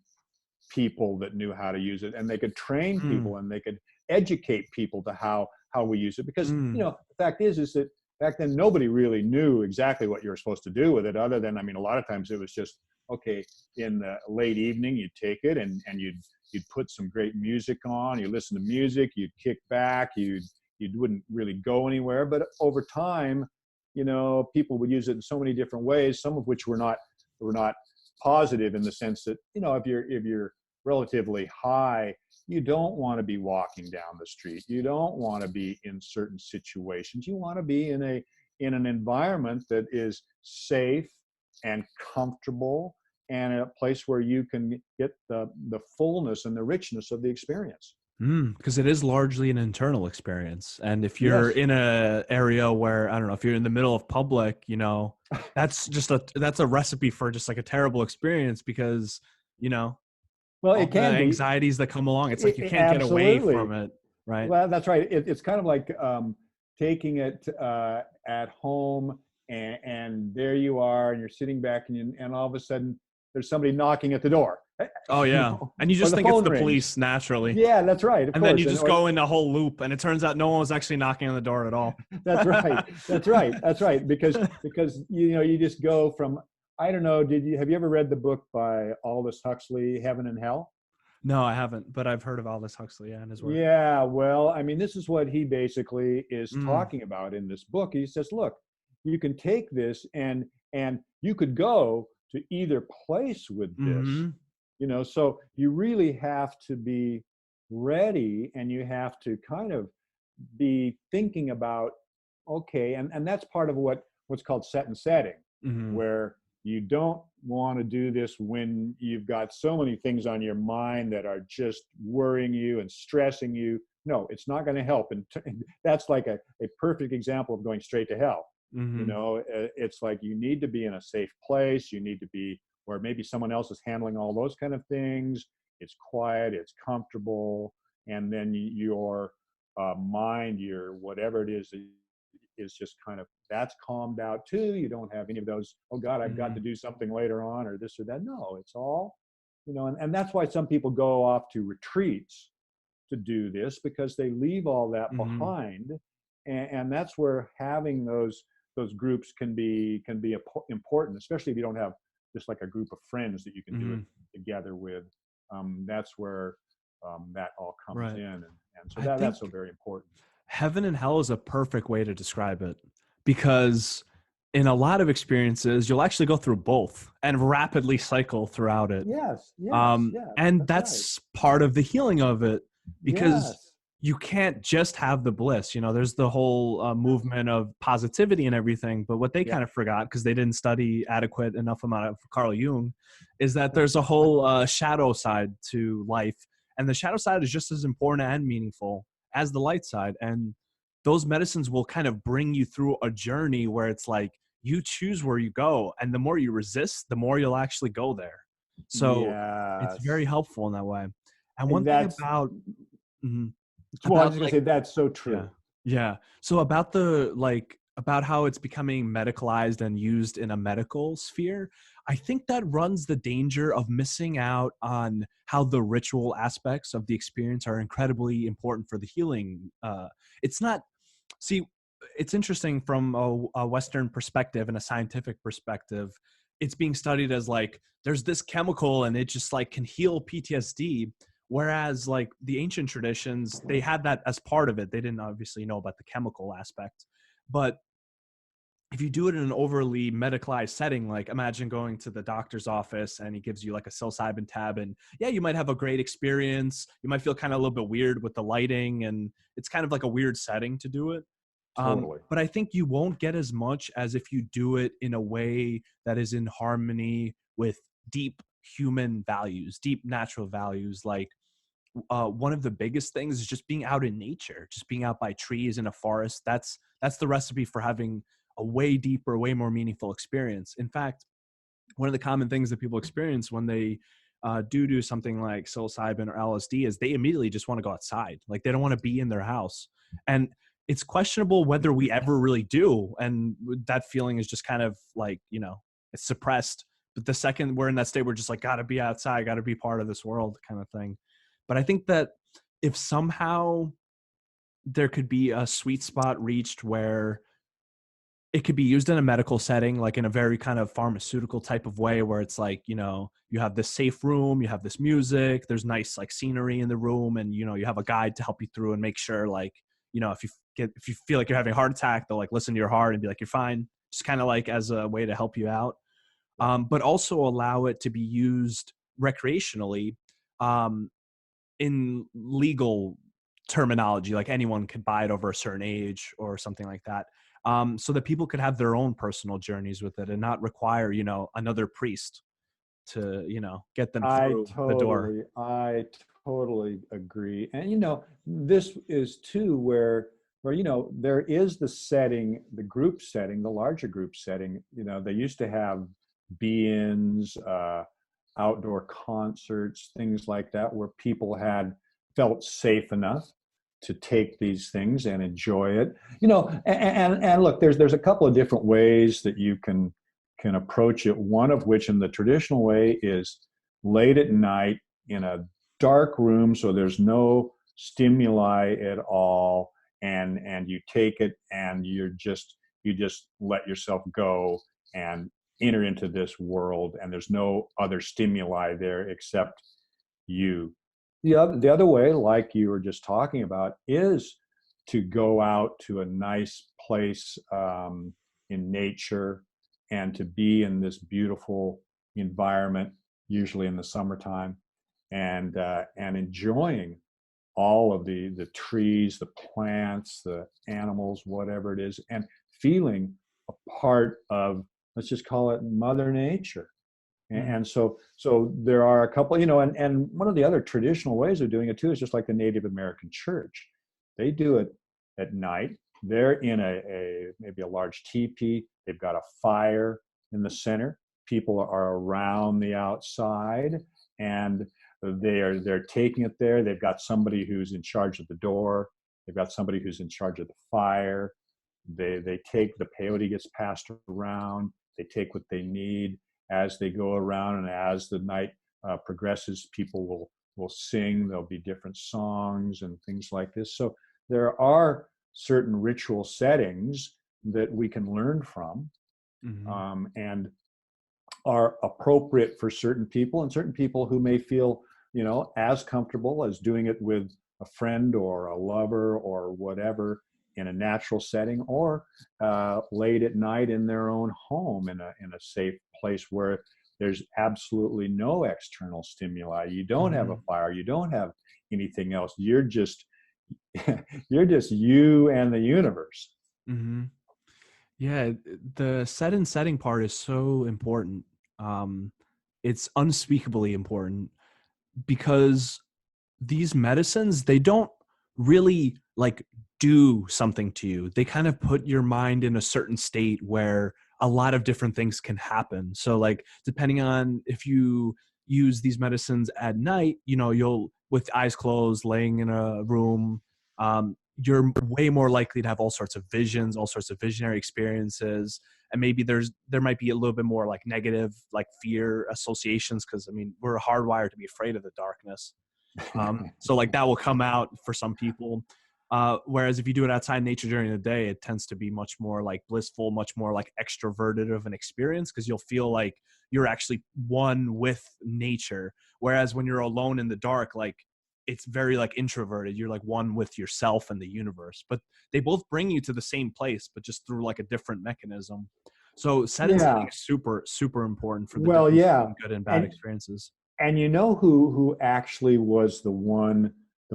people that knew how to use it, and they could train Mm. people, and they could educate people to how we use it, because Mm. the fact is that back then nobody really knew exactly what you were supposed to do with it, other than, I mean, a lot of times it was just, okay, in the late evening you'd take it, and you'd put some great music on, you listen to music, you'd kick back, you wouldn't really go anywhere. But over time, people would use it in so many different ways, some of which were not positive, in the sense that, if you're relatively high, you don't want to be walking down the street, you don't want to be in certain situations, you want to be in an environment that is safe and comfortable, and a place where you can get the fullness and the richness of the experience. Because it is largely an internal experience, and if you're Yes. in a area where, I don't know, if you're in the middle of public, that's a recipe for just like a terrible experience, because you know Well, all it the can be. anxieties that come along. It's like you can't get away Absolutely. from it, right? Well, that's right. It's kind of like taking it at home, and there you are, and you're sitting back, and all of a sudden there's somebody knocking at the door, Oh yeah, and you or just the think it's phone the rings. police naturally, Yeah, that's right. Of and then you course, just go in a whole loop, and it turns out no one was actually knocking on the door at all. that's right. That's right. That's right. Because you just go from, I don't know. Have you ever read the book by Aldous Huxley, Heaven and Hell? No, I haven't, but I've heard of Aldous Huxley, and his work. Yeah, well, I mean, this is what he basically is Mm. talking about in this book. He says, look, you can take this, and you could go to either place with this, Mm-hmm. so you really have to be ready, and you have to kind of be thinking about, okay, and that's part of what's called set and setting, Mm-hmm. where you don't want to do this when you've got so many things on your mind that are just worrying you and stressing you. No, it's not going to help. And that's like a perfect example of going straight to hell. Mm-hmm. It's like you need to be in a safe place. You need to be where maybe someone else is handling all those kind of things. It's quiet, it's comfortable, and then your mind, your whatever it is just kind of, that's calmed out too. You don't have any of those, oh God, I've got Mm-hmm. to do something later on, or this or that. No, it's all, and that's why some people go off to retreats to do this, because they leave all that Mm-hmm. behind. And that's where having those groups can be important, especially if you don't have just like a group of friends that you can do Mm-hmm. it together with. That's where that all comes Right. in, and so I that's think so very important. heaven and hell is a perfect way to describe it, because in a lot of experiences, you'll actually go through both and rapidly cycle throughout it. Yes, yes, yeah, And that's right. that's part of the healing of it, because Yes. you can't just have the bliss. There's the whole movement of positivity and everything, but what they Yeah. kind of forgot, because they didn't study adequate enough amount of Carl Jung, is that there's a whole shadow side to life, and the shadow side is just as important and meaningful as the light side. And those medicines will kind of bring you through a journey where it's like you choose where you go, and the more you resist, the more you'll actually go there. So it's very Yes. helpful in that way. And one And thing that's, about mhm, well, I was about just gonna like say that's so yeah. true. Yeah. So about the like about how it's becoming medicalized and used in a medical sphere, I think that runs the danger of missing out on how the ritual aspects of the experience are incredibly important for the healing. It's not, see, it's interesting from a Western perspective and a scientific perspective. It's being studied as like, there's this chemical and it just like can heal PTSD. Whereas like the ancient traditions, they had that as part of it. They didn't obviously know about the chemical aspect. But if you do it in an overly medicalized setting, like imagine going to the doctor's office and he gives you like a psilocybin tab, and yeah, you might have a great experience. You might feel kind of a little bit weird with the lighting, and it's kind of like a weird setting to do it. Totally. But I think you won't get as much as if you do it in a way that is in harmony with deep human values, deep natural values. Like one of the biggest things is just being out in nature, just being out by trees in a forest. That's the recipe for having a way deeper, way more meaningful experience. In fact, one of the common things that people experience when they do something like psilocybin or LSD is they immediately just want to go outside. Like they don't want to be in their house. And it's questionable whether we ever really do. And that feeling is just kind of like, it's suppressed. But the second we're in that state, we're just like, gotta be outside, gotta be part of this world kind of thing. But I think that if somehow there could be a sweet spot reached where it could be used in a medical setting, like in a very kind of pharmaceutical type of way, where it's like, you have this safe room, you have this music, there's nice like scenery in the room, and you have a guide to help you through and make sure, like, if you feel like you're having a heart attack, they'll like listen to your heart and be like, you're fine, just kind of like as a way to help you out. But also allow it to be used recreationally, in legal terminology, like anyone could buy it over a certain age or something like that, so that people could have their own personal journeys with it and not require, another priest to, get them I through the door. totally, I totally agree. And this is too where there is the setting, the group setting, the larger group setting. They used to have be-ins, outdoor concerts, things like that, where people had felt safe enough to take these things and enjoy it. And look, there's a couple of different ways that you can approach it. One of which, in the traditional way, is late at night in a dark room, so there's no stimuli at all, and you take it and you just let yourself go and enter into this world, and there's no other stimuli there except you. The other way, like you were just talking about, is to go out to a nice place in nature and to be in this beautiful environment, usually in the summertime, and enjoying all of the trees, the plants, the animals, whatever it is, and feeling a part of, let's just call it, Mother Nature. And so there are a couple, and one of the other traditional ways of doing it too is just like the Native American church. They do it at night. They're in maybe a large teepee. They've got a fire in the center. People are around the outside, and they're taking it there. They've got somebody who's in charge of the door. They've got somebody who's in charge of the fire. They take the peyote, gets passed around. They take what they need as they go around, and as the night progresses, people will sing. There'll be different songs and things like this. So there are certain ritual settings that we can learn from, and are appropriate for certain people, and certain people who may feel as comfortable as doing it with a friend or a lover or whatever in a natural setting, or late at night in their own home in a safe place where there's absolutely no external stimuli. You don't have a fire. You don't have anything else. You're just you and the universe. Yeah, the set and setting part is so important. It's unspeakably important, because these medicines, they don't really like do something to you. They kind of put your mind in a certain state where a lot of different things can happen. So like, depending on if you use these medicines at night, you'll, with eyes closed, laying in a room, you're way more likely to have all sorts of visions, all sorts of visionary experiences. And maybe there might be a little bit more like negative, like fear associations. Cause I mean, we're hardwired to be afraid of the darkness. So like that will come out for some people. Whereas if you do it outside in nature during the day, it tends to be much more like blissful, much more like extroverted of an experience, because you'll feel like you're actually one with nature. Whereas when you're alone in the dark, like it's very like introverted. You're like one with yourself and the universe. But they both bring you to the same place, but just through like a different mechanism. So setting Yeah. is super, super important for the Well, difference yeah. between good and bad And experiences. and you know who actually was the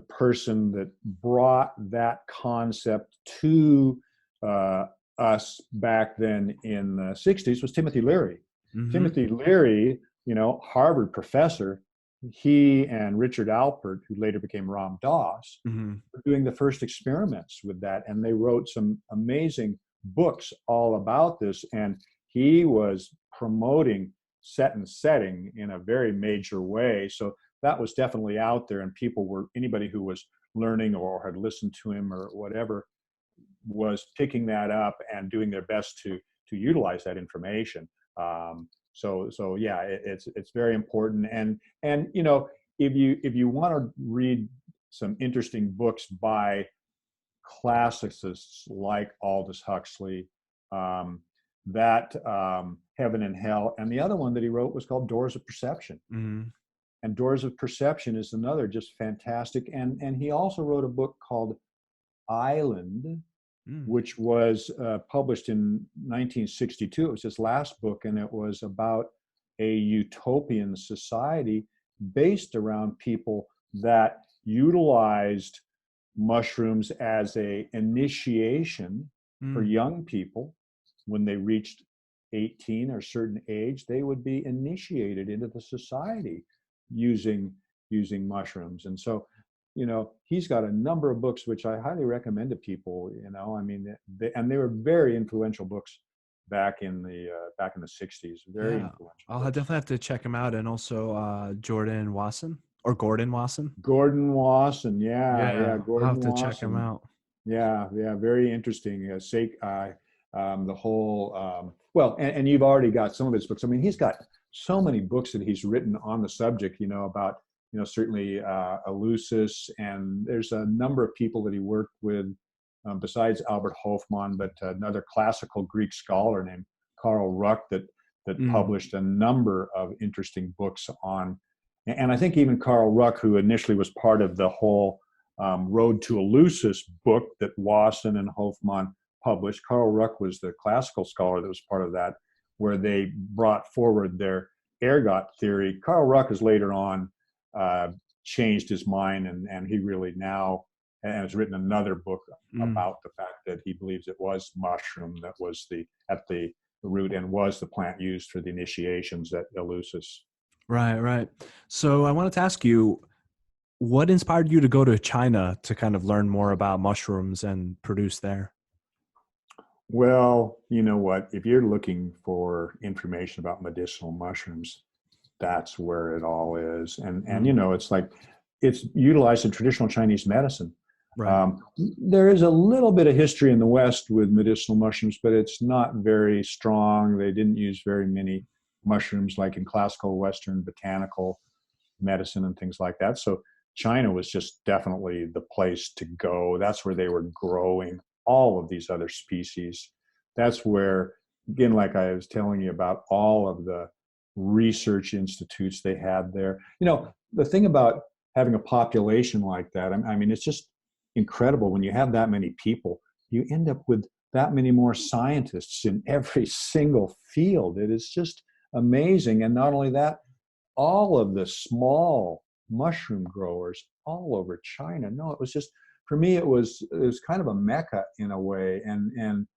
person that brought that concept to us back then in the 60s was Timothy Leary. Mm-hmm. Timothy Leary, Harvard professor, he and Richard Alpert, who later became Ram Dass, Mm-hmm. were doing the first experiments with that. And they wrote some amazing books all about this. And he was promoting set and setting in a very major way. So that was definitely out there, and anybody who was learning or had listened to him or whatever was picking that up and doing their best to utilize that information. So yeah, it's very important. And if you want to read some interesting books by classicists like Aldous Huxley, Heaven and Hell, and the other one that he wrote was called Doors of Perception. Mm-hmm. And Doors of Perception is another just fantastic. And he also wrote a book called Island, which was published in 1962. It was his last book, and it was about a utopian society based around people that utilized mushrooms as a initiation for young people. When they reached 18 or a certain age, they would be initiated into the society using mushrooms. And so he's got a number of books which I highly recommend to people. I mean, they were very influential books back in the 60s. Very influential I'll books. definitely have to check him out. And also Jordan Wasson or Gordon Wasson. Gordon Wasson, yeah, I'll Gordon have to check him Wasson. out. Yeah, very interesting. The whole and you've already got some of his books. I mean, he's got so many books that he's written on the subject. About certainly Eleusis, and there's a number of people that he worked with besides Albert Hofmann, but another classical Greek scholar named Karl Ruck that published a number of interesting books on. And I think even Karl Ruck, who initially was part of the whole Road to Eleusis book that Wasson and Hofmann published, Karl Ruck was the classical scholar that was part of that, where they brought forward their ergot theory. Karl Ruck has later on changed his mind, and he really now has written another book about the fact that he believes it was mushroom that was at the root and was the plant used for the initiations at Eleusis. Right. So I wanted to ask you, what inspired you to go to China to kind of learn more about mushrooms and produce there? Well, you know what? If you're looking for information about medicinal mushrooms, that's where it all is. And it's like it's utilized in traditional Chinese medicine. Right. There is a little bit of history in the West with medicinal mushrooms, but it's not very strong. They didn't use very many mushrooms like in classical Western botanical medicine and things like that. So China was just definitely the place to go. That's where they were growing all of these other species. That's where, again, like I was telling you about all of the research institutes they had there. The thing about having a population like that, I mean, it's just incredible when you have that many people. You end up with that many more scientists in every single field. It is just amazing. And not only that, all of the small mushroom growers all over China. No, it was just, for me, it was kind of a mecca in a way. And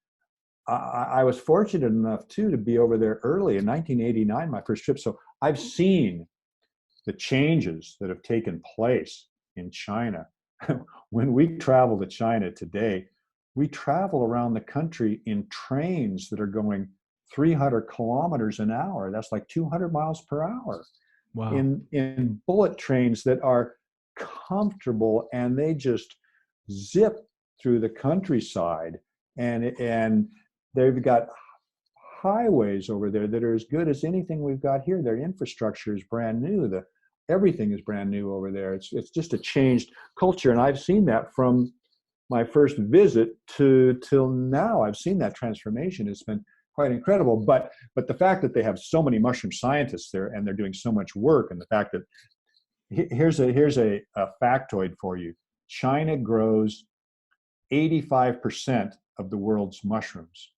I was fortunate enough too to be over there early in 1989, my first trip. So I've seen the changes that have taken place in China. When we travel to China today, we travel around the country in trains that are going 300 kilometers an hour. That's like 200 miles per hour. Wow. In bullet trains that are comfortable, and they just zip through the countryside, and they've got highways over there that are as good as anything we've got here. Their infrastructure is brand new. Everything is brand new over there. It's just a changed culture, and I've seen that from my first visit till now. I've seen that transformation. It's been quite incredible. But the fact that they have so many mushroom scientists there and they're doing so much work, and the fact that here's a factoid for you: China grows 85% of the world's mushrooms.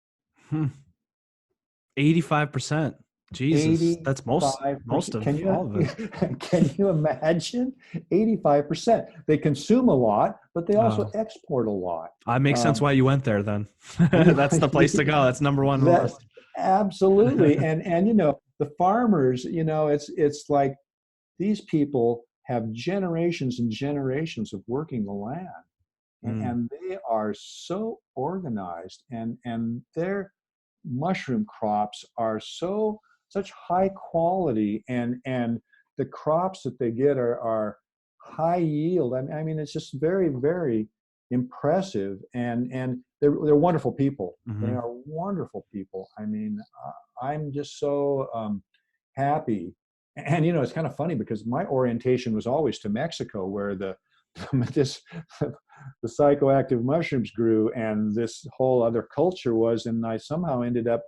85%. Jesus, that's most 85%. of all of it. Can you imagine? 85%. They consume a lot, but they also export a lot. Makes sense why you went there then. That's the place to go. That's number one list. Absolutely. And the farmers, it's like these people have generations and generations of working the land. And they are so organized, and their mushroom crops are such high quality, and the crops that they get are high yield. I mean, it's just very, very impressive, and they're wonderful people. Mm-hmm. They are wonderful people. I mean, I'm just so happy. And it's kind of funny because my orientation was always to Mexico, where the psychoactive mushrooms grew, and this whole other culture was, and I somehow ended up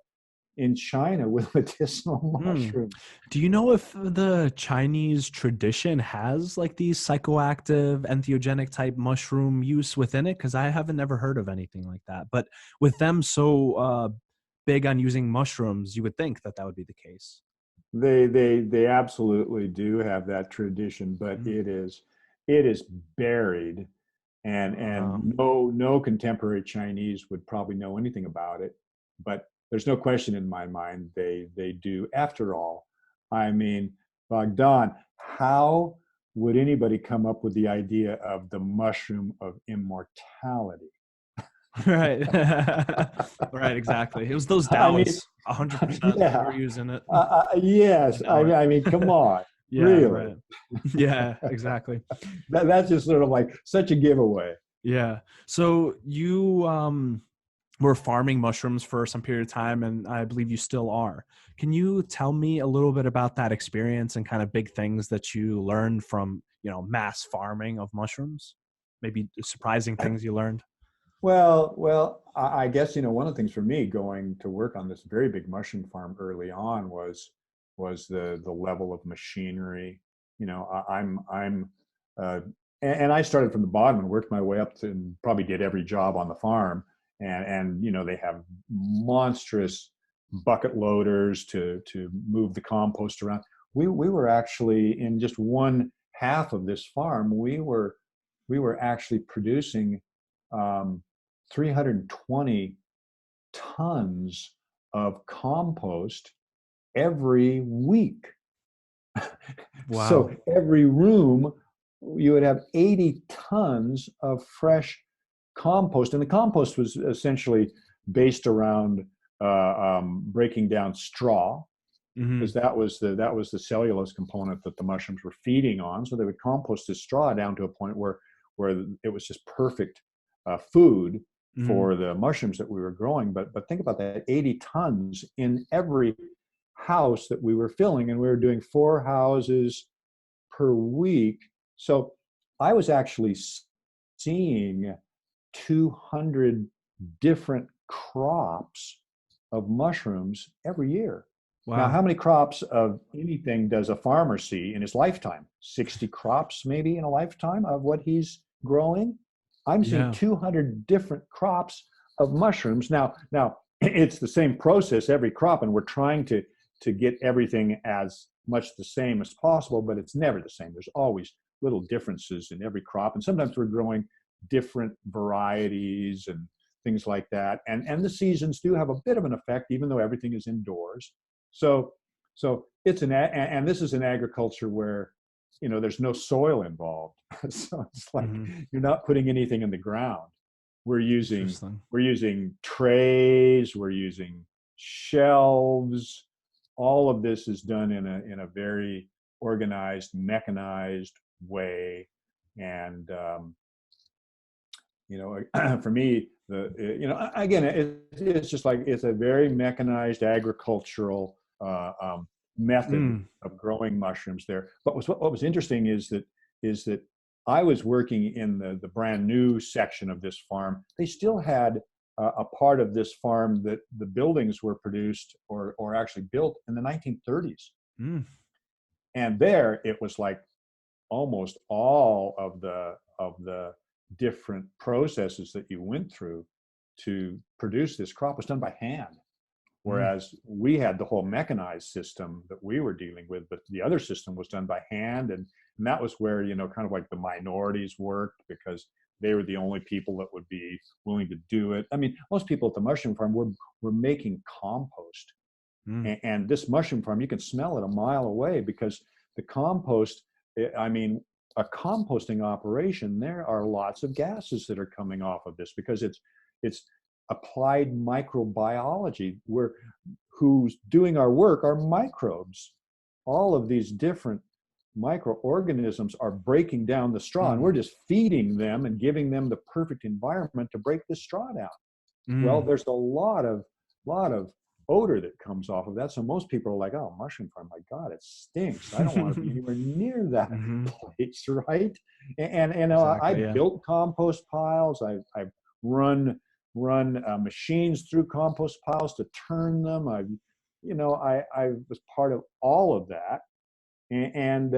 in China with medicinal mushrooms. Do you know if the Chinese tradition has like these psychoactive, entheogenic type mushroom use within it? Because I haven't ever heard of anything like that. But with them so big on using mushrooms, you would think that would be the case. They absolutely do have that tradition, but it is buried, and no contemporary Chinese would probably know anything about it. But there's no question in my mind they do. After all, I mean, Bogdan, how would anybody come up with the idea of the mushroom of immortality? Right. Right, exactly. It was those Taoists. 100%. Yeah. We're using it. Yes. I mean, come on. Yeah, really? Right. Yeah, exactly. That's just sort of like such a giveaway. Yeah. So you were farming mushrooms for some period of time, and I believe you still are. Can you tell me a little bit about that experience and kind of big things that you learned from, mass farming of mushrooms? Maybe surprising things you learned? Well, I guess, one of the things for me going to work on this very big mushroom farm early on was the level of machinery. I'm and I started from the bottom and worked my way up to, and probably did every job on the farm. And they have monstrous bucket loaders to move the compost around. We were actually, in just one half of this farm, we were actually producing 320 tons of compost every week. Wow. So every room, you would have 80 tons of fresh compost, and the compost was essentially based around breaking down straw, because that was the cellulose component that the mushrooms were feeding on. So they would compost the straw down to a point where it was just perfect food for the mushrooms that we were growing. But think about that: 80 tons in every house that we were filling, and we were doing 4 houses per week. So I was actually seeing 200 different crops of mushrooms every year. Wow. Now, how many crops of anything does a farmer see in his lifetime? 60 crops maybe in a lifetime of what he's growing. I'm seeing 200 different crops of mushrooms. Now it's the same process every crop, and we're trying to get everything as much the same as possible, but it's never the same. There's always little differences in every crop, and sometimes we're growing different varieties and things like that. And the seasons do have a bit of an effect, even though everything is indoors. So it's and this is an agriculture where, there's no soil involved. So it's like you're not putting anything in the ground. We're using trays, we're using shelves. All of this is done in a very organized, mechanized way. And You know, for me, again, it's just like it's a very mechanized agricultural method Mm. of growing mushrooms there. But what was interesting is that I was working in the brand new section of this farm. They still had a part of this farm that the buildings were produced or actually built in the 1930s. Mm. And there it was like almost all of the different processes that you went through to produce this crop was done by hand. Mm. Whereas we had the whole mechanized system that we were dealing with, but the other system was done by hand. And that was where, kind of like the minorities worked, because they were the only people that would be willing to do it. I mean, most people at the mushroom farm were making compost. Mm. And this mushroom farm, you can smell it a mile away, because the compost, I mean, a composting operation, there are lots of gases that are coming off of this, because it's applied microbiology. Who's doing our work are microbes. All of these different microorganisms are breaking down the straw, and Mm. we're just feeding them and giving them the perfect environment to break the straw down. Well, Mm. there's a lot of odor that comes off of that. So most people are like, "Oh, mushroom farm, my God, it stinks. I don't want to be anywhere near that Hmm. place," right? And Exactly. I've Yeah. built compost piles. I've run machines through compost piles to turn them. I was part of all of that, and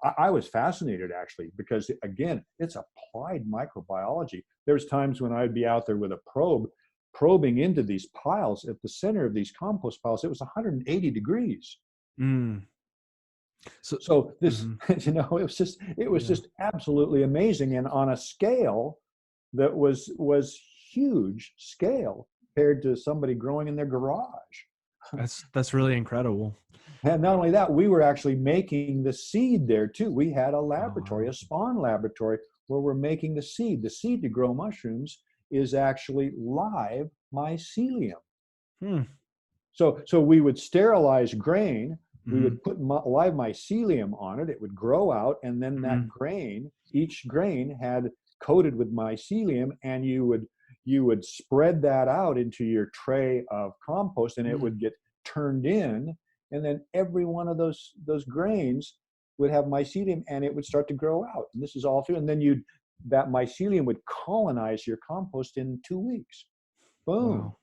I was fascinated, actually, because again, it's applied microbiology. There's times when I'd be out there with a probe, probing into these piles at the center of these compost piles. It was 180 degrees. Mm. So. So this, Mhm. it was Yeah. just absolutely amazing, and on a scale that was huge scale compared to somebody growing in their garage. That's really incredible. And not only that, we were actually making the seed there too. We had a Oh, laboratory, wow. a spawn laboratory, where we're making the seed. The seed to grow mushrooms is actually live mycelium. Hmm. So we would sterilize grain, we Mm. would put live mycelium on it, it would grow out, and then that Mm. grain, each grain had coated with mycelium, and you would spread that out into your tray of compost, and it Mm. would get turned in, and then every one of those grains would have mycelium, and it would start to grow out. And this is all through, and then that mycelium would colonize your compost in 2 weeks. Boom. Wow.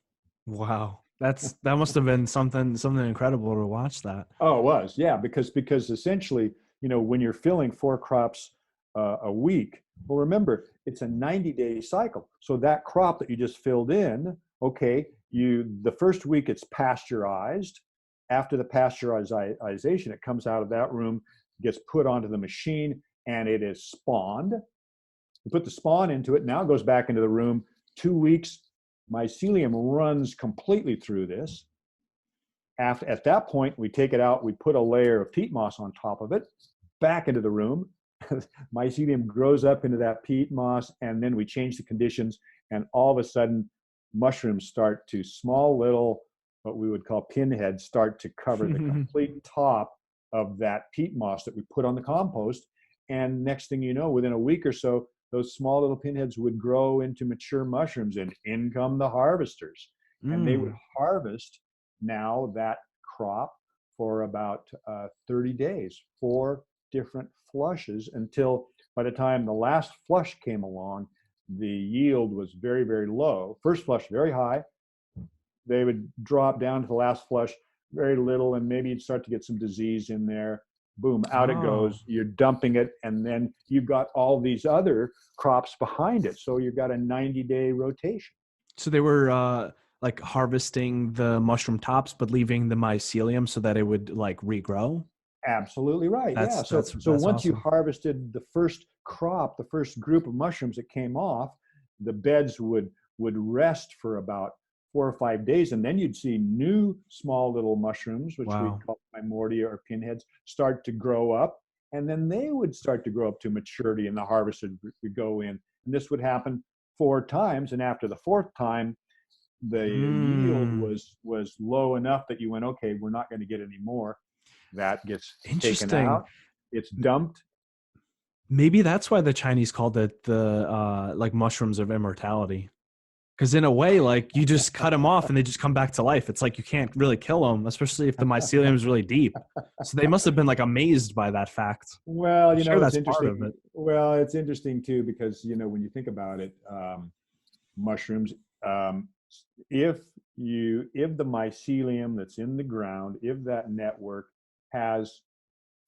Wow. That must have been something incredible to watch that. Oh, it was, yeah, because essentially, when you're filling 4 crops a week, well, remember, it's a 90-day cycle. So that crop that you just filled in, okay, the first week it's pasteurized. After the pasteurization, it comes out of that room, gets put onto the machine, and it is spawned. You put the spawn into it, now it goes back into the room. 2 weeks, mycelium runs completely through this. At that point, we take it out, we put a layer of peat moss on top of it, back into the room. Mycelium grows up into that peat moss, and then we change the conditions, and all of a sudden, mushrooms start to, small little, what we would call pinheads, start to cover the complete top of that peat moss that we put on the compost. And next thing you know, within a week or so, those small little pinheads would grow into mature mushrooms, and in come the harvesters. And they would Mm. harvest now that crop for about 30 days, 4 different flushes, until by the time the last flush came along, the yield was very, very low. First flush, very high. They would drop down to the last flush, very little, and maybe you'd start to get some disease in there. Boom, out it Oh. goes. You're dumping it, and then you've got all these other crops behind it. So you've got a 90-day rotation. So they were like harvesting the mushroom tops, but leaving the mycelium so that it would like regrow. Absolutely right. Yeah. That's So that's so that's once you awesome. harvested the first crop, the first group of mushrooms that came off, the beds would rest for about 4 or 5 days, and then you'd see new small little mushrooms, which we Wow. call primordia or pinheads, start to grow up, and then they would start to grow up to maturity, and the harvester would go in. And this would happen 4 times, and after the fourth time, the yield Mm. was low enough that you went, okay, we're not going to get any more. That gets taken Interesting. out, it's dumped, Maybe that's why the Chinese called it the like mushrooms of immortality. Because in a way, like you just cut them off and they just come back to life. It's like you can't really kill them, especially if the mycelium is really deep. So they must have been like amazed by that fact. Well, I'm you sure know, it's that's part of interesting. it. Well, it's interesting too because when you think about it, mushrooms, um, if if the mycelium that's in the ground, if that network has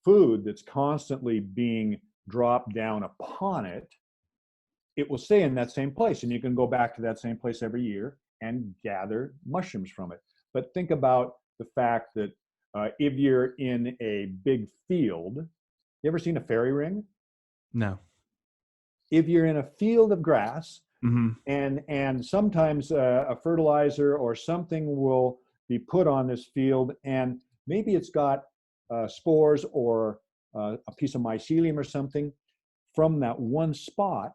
food that's constantly being dropped down upon it, it will stay in that same place, and you can go back to that same place every year and gather mushrooms from it. But think about the fact that if you're in a big field, you ever seen a fairy ring? No. If you're in a field of grass, Hmm. and sometimes a fertilizer or something will be put on this field, and maybe it's got spores or a piece of mycelium or something from that one spot.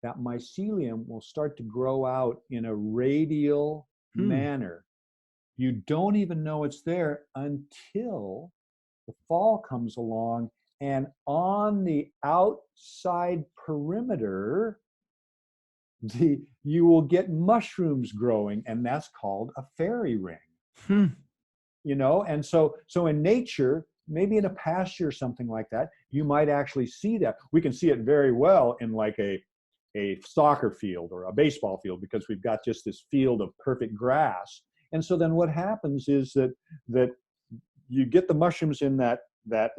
That mycelium will start to grow out in a radial Hmm. manner. You don't even know it's there until the fall comes along, and on the outside perimeter, you will get mushrooms growing, and that's called a fairy ring. Hmm. And so in nature, maybe in a pasture or something like that, you might actually see that. We can see it very well in like a soccer field or a baseball field because we've got just this field of perfect grass. And so then what happens is that you get the mushrooms in that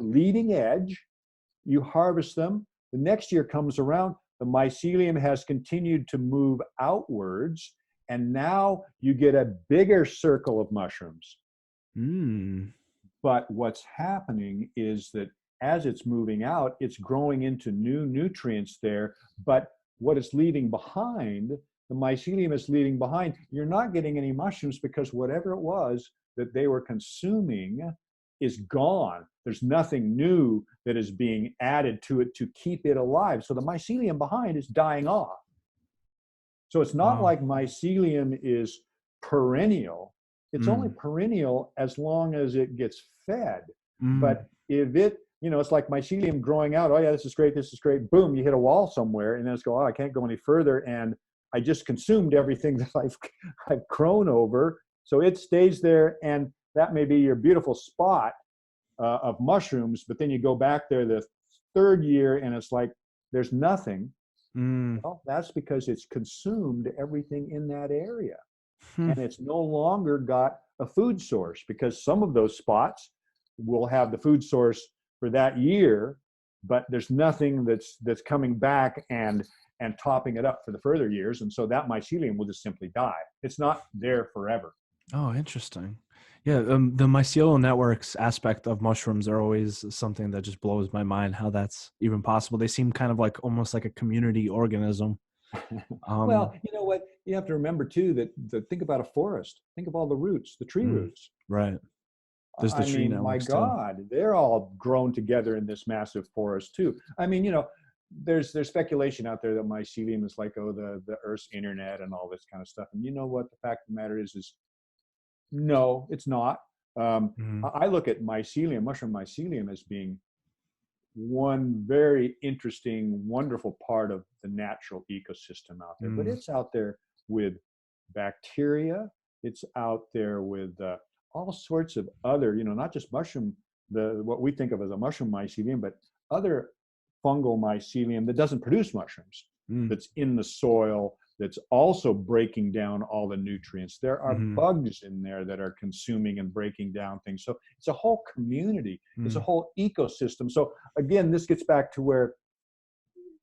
leading edge, you harvest them. The next year comes around, the mycelium has continued to move outwards, and now you get a bigger circle of mushrooms. Hmm. But what's happening is that as it's moving out, it's growing into new nutrients there. But what it's leaving behind, the mycelium is leaving behind, you're not getting any mushrooms because whatever it was that they were consuming is gone. There's nothing new that is being added to it to keep it alive. So the mycelium behind is dying off. So it's not Wow. like mycelium is perennial. It's only Mm. perennial as long as it gets fed. Mm. But if it's like mycelium growing out. Oh yeah, this is great. This is great. Boom, you hit a wall somewhere, and then it's go. Oh, I can't go any further, and I just consumed everything that I've grown over. So it stays there, and that may be your beautiful spot of mushrooms. But then you go back there the third year, and it's like there's nothing. Mm. Well, that's because it's consumed everything in that area, Hmm. and it's no longer got a food source because some of those spots will have the food source for that year, but there's nothing that's coming back and topping it up for the further years, and so that mycelium will just simply die. It's not there forever. Oh, interesting. Yeah, the mycelial networks aspect of mushrooms are always something that just blows my mind. How that's even possible? They seem kind of like almost like a community organism. Well, Um, you know what? You have to remember too that think about a forest. Think of all the roots, the tree mm, roots. right. There's the I tree mean, my networks too. God, they're all grown together in this massive forest too. I mean, there's speculation out there that mycelium is like, oh, the Earth's internet and all this kind of stuff. And you know what? The fact of the matter is no, it's not. Mm. I look at mycelium, mushroom mycelium, as being one very interesting, wonderful part of the natural ecosystem out there. But Mm. it's out there with bacteria. It's out there with all sorts of other, not just mushroom, what we think of as a mushroom mycelium, but other fungal mycelium that doesn't produce mushrooms, Mm. that's in the soil, that's also breaking down all the nutrients. There are Mm-hmm. bugs in there that are consuming and breaking down things. So it's a whole community, it's a Mm. whole ecosystem. So again, this gets back to where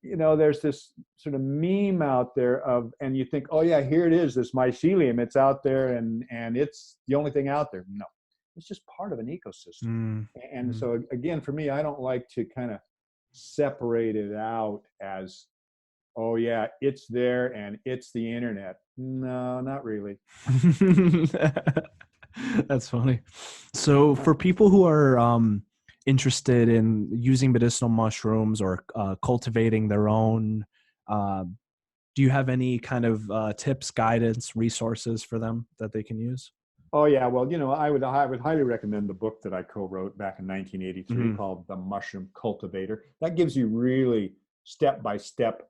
there's this sort of meme out there and you think, oh yeah, here it is, this mycelium, it's out there, and it's the only thing out there. No, it's just part of an ecosystem. Mm. And Mm. so again, for me, I don't like to kind of separate it out as, oh yeah, it's there and it's the internet. No, not really. That's funny. So, for people who are interested in using medicinal mushrooms or cultivating their own, uh, do you have any kind of tips, guidance, resources for them that they can use? Oh yeah, well, I would highly recommend the book that I co-wrote back in 1983 Hmm. called The Mushroom Cultivator. That gives you really step-by-step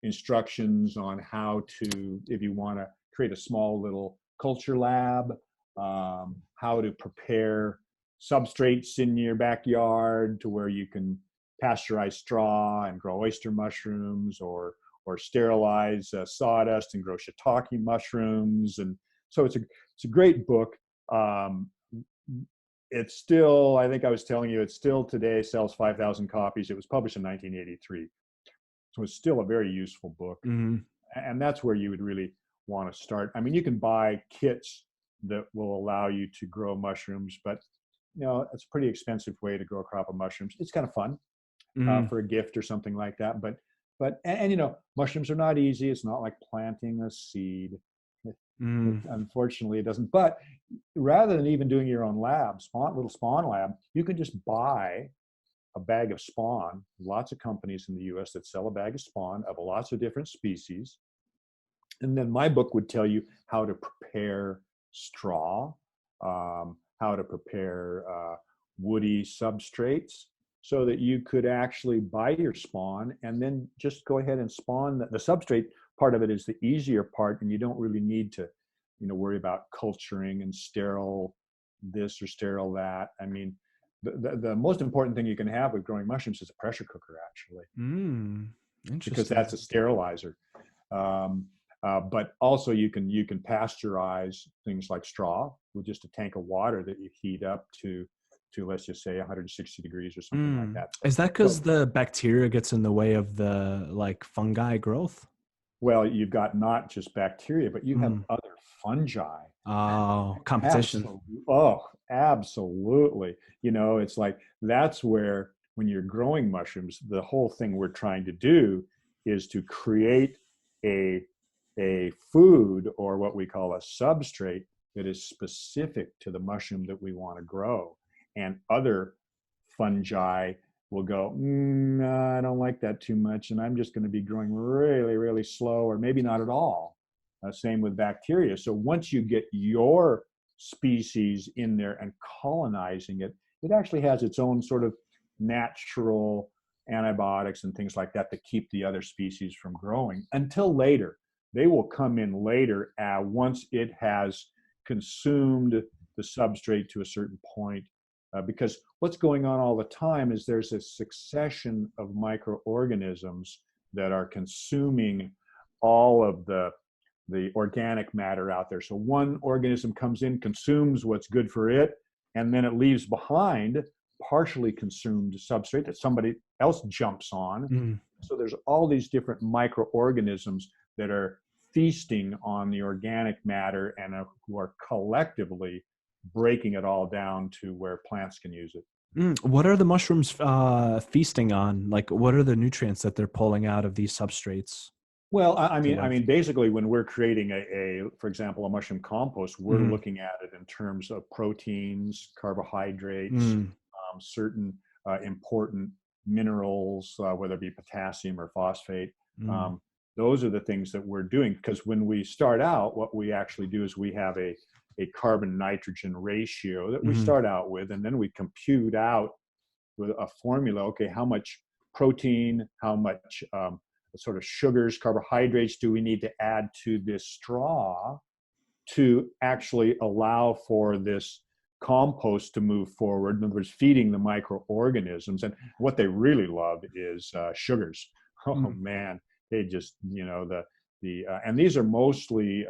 instructions on how to, if you want to create a small little culture lab, how to prepare substrates in your backyard to where you can pasteurize straw and grow oyster mushrooms, or sterilize sawdust and grow shiitake mushrooms. And so it's a great book. It's still, I think I was telling you, it still today sells 5,000 copies. It was published in 1983. So it's still a very useful book. Mm-hmm. And that's where you would really want to start. I mean, you can buy kits that will allow you to grow mushrooms, but it's a pretty expensive way to grow a crop of mushrooms. It's kind of fun for a gift or something like that. But mushrooms are not easy. It's not like planting a seed. Unfortunately, it doesn't. But rather than even doing your own lab, little spawn lab, you can just buy a bag of spawn. Lots of companies in the US that sell a bag of spawn of lots of different species. And then my book would tell you how to prepare straw, how to prepare woody substrates, so that you could actually buy your spawn and then just go ahead and spawn. The substrate part of it is the easier part, and you don't really need to, worry about culturing and sterile this or sterile that. I mean, the most important thing you can have with growing mushrooms is a pressure cooker, actually, Interesting. because that's a sterilizer. But also you can pasteurize things like straw with just a tank of water that you heat up to let's just say 160 degrees or something like that. Is that because the bacteria gets in the way of the fungi growth? Well, you've got not just bacteria, but you have other fungi. Oh, competition. Absolutely. It's like, that's where, when you're growing mushrooms, the whole thing we're trying to do is to create a food, or what we call a substrate, that is specific to the mushroom that we want to grow. And other fungi will go, I don't like that too much, and I'm just going to be growing really, really slow, or maybe not at all. Same with bacteria. So once you get your species in there and colonizing it, it actually has its own sort of natural antibiotics and things like that to keep the other species from growing until later. They will come in later once it has consumed the substrate to a certain point. Because what's going on all the time is there's a succession of microorganisms that are consuming all of the organic matter out there. So one organism comes in, consumes what's good for it, and then it leaves behind partially consumed substrate that somebody else jumps on. So there's all these different microorganisms that are feasting on the organic matter and who are collectively breaking it all down to where plants can use it. What are the mushrooms feasting on? Like, what are the nutrients that they're pulling out of these substrates? Well, I mean, basically, when we're creating for example, a mushroom compost, we're looking at it in terms of proteins, carbohydrates, certain important minerals, whether it be potassium or phosphate. Those are the things that we're doing, because when we start out, what we actually do is we have a carbon nitrogen ratio that we start out with, and then we compute out with a formula, okay, how much protein, how much sort of sugars, carbohydrates do we need to add to this straw to actually allow for this compost to move forward. In other words, feeding the microorganisms. And what they really love is sugars. Oh man, they just, and these are mostly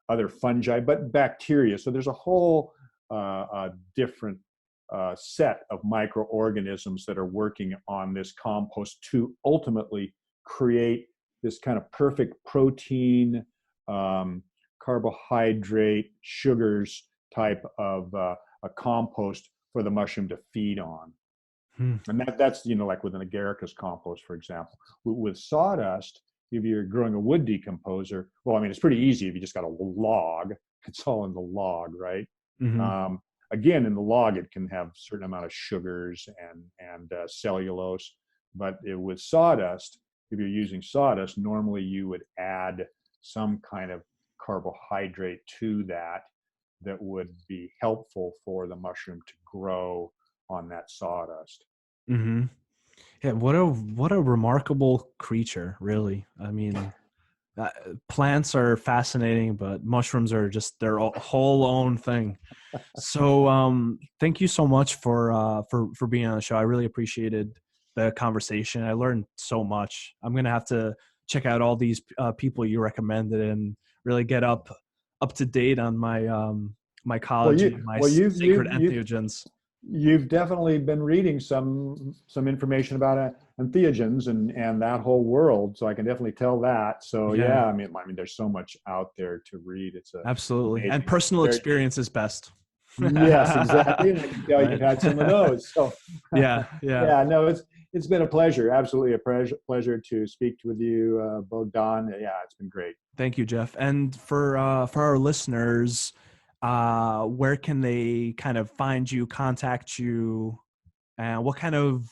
other fungi, but bacteria. So there's a whole different set of microorganisms that are working on this compost to ultimately create this kind of perfect protein, carbohydrate, sugars type of a compost for the mushroom to feed on. And that's, like with an agaricus compost, for example. With sawdust, if you're growing a wood decomposer, well, I mean, it's pretty easy if you just got a log. It's all in the log, right? Again, in the log, it can have a certain amount of sugars and cellulose. But with sawdust, if you're using sawdust, normally you would add some kind of carbohydrate to that would be helpful for the mushroom to grow on that sawdust. Yeah, what a remarkable creature, really. I mean, uh, plants are fascinating, but mushrooms are just their whole own thing. So, thank you so much for being on the show. I really appreciated the conversation. I learned so much. I'm gonna have to check out all these people you recommended and really get up to date on my Well, mycology, you my well sacred entheogens. you've definitely been reading some information about entheogens and that whole world, so I can definitely tell that. So Yeah, yeah, I mean, there's so much out there to read. It's absolutely. And amazing. personal Very experience is best. yes, exactly, and I can tell you've Right. had some of those. So Yeah, yeah. yeah, no, it's been a pleasure, absolutely a pleasure to speak with you, Bogdan. Yeah, it's been great. Thank you, Jeff. And for our listeners, where can they kind of find you, contact you, and what kind of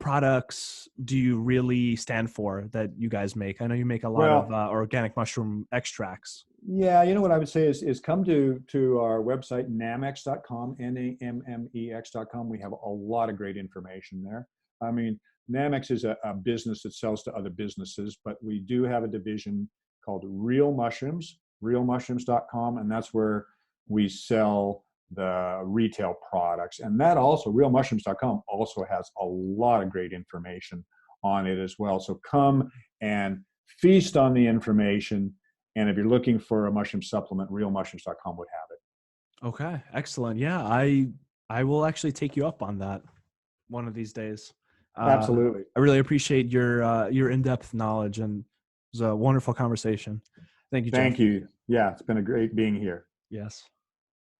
products do you really stand for that you guys make? I know you make a lot of Well, organic mushroom extracts. yeah, you know what I would say is come to our website, nammex.com, Nammex.com. We have a lot of great information there. I mean, Nammex is a business that sells to other businesses, but we do have a division called Real Mushrooms, realmushrooms.com, and that's where we sell the retail products. And that also, realmushrooms.com also has a lot of great information on it as well. So come and feast on the information, and if you're looking for a mushroom supplement, realmushrooms.com would have Okay, excellent. Yeah, I will actually take you up on that one of these days. it. Absolutely. I really appreciate your in-depth knowledge, and it was a wonderful conversation. Thank you, Jeff. Thank you. Yeah, it's been a great being here. Yes.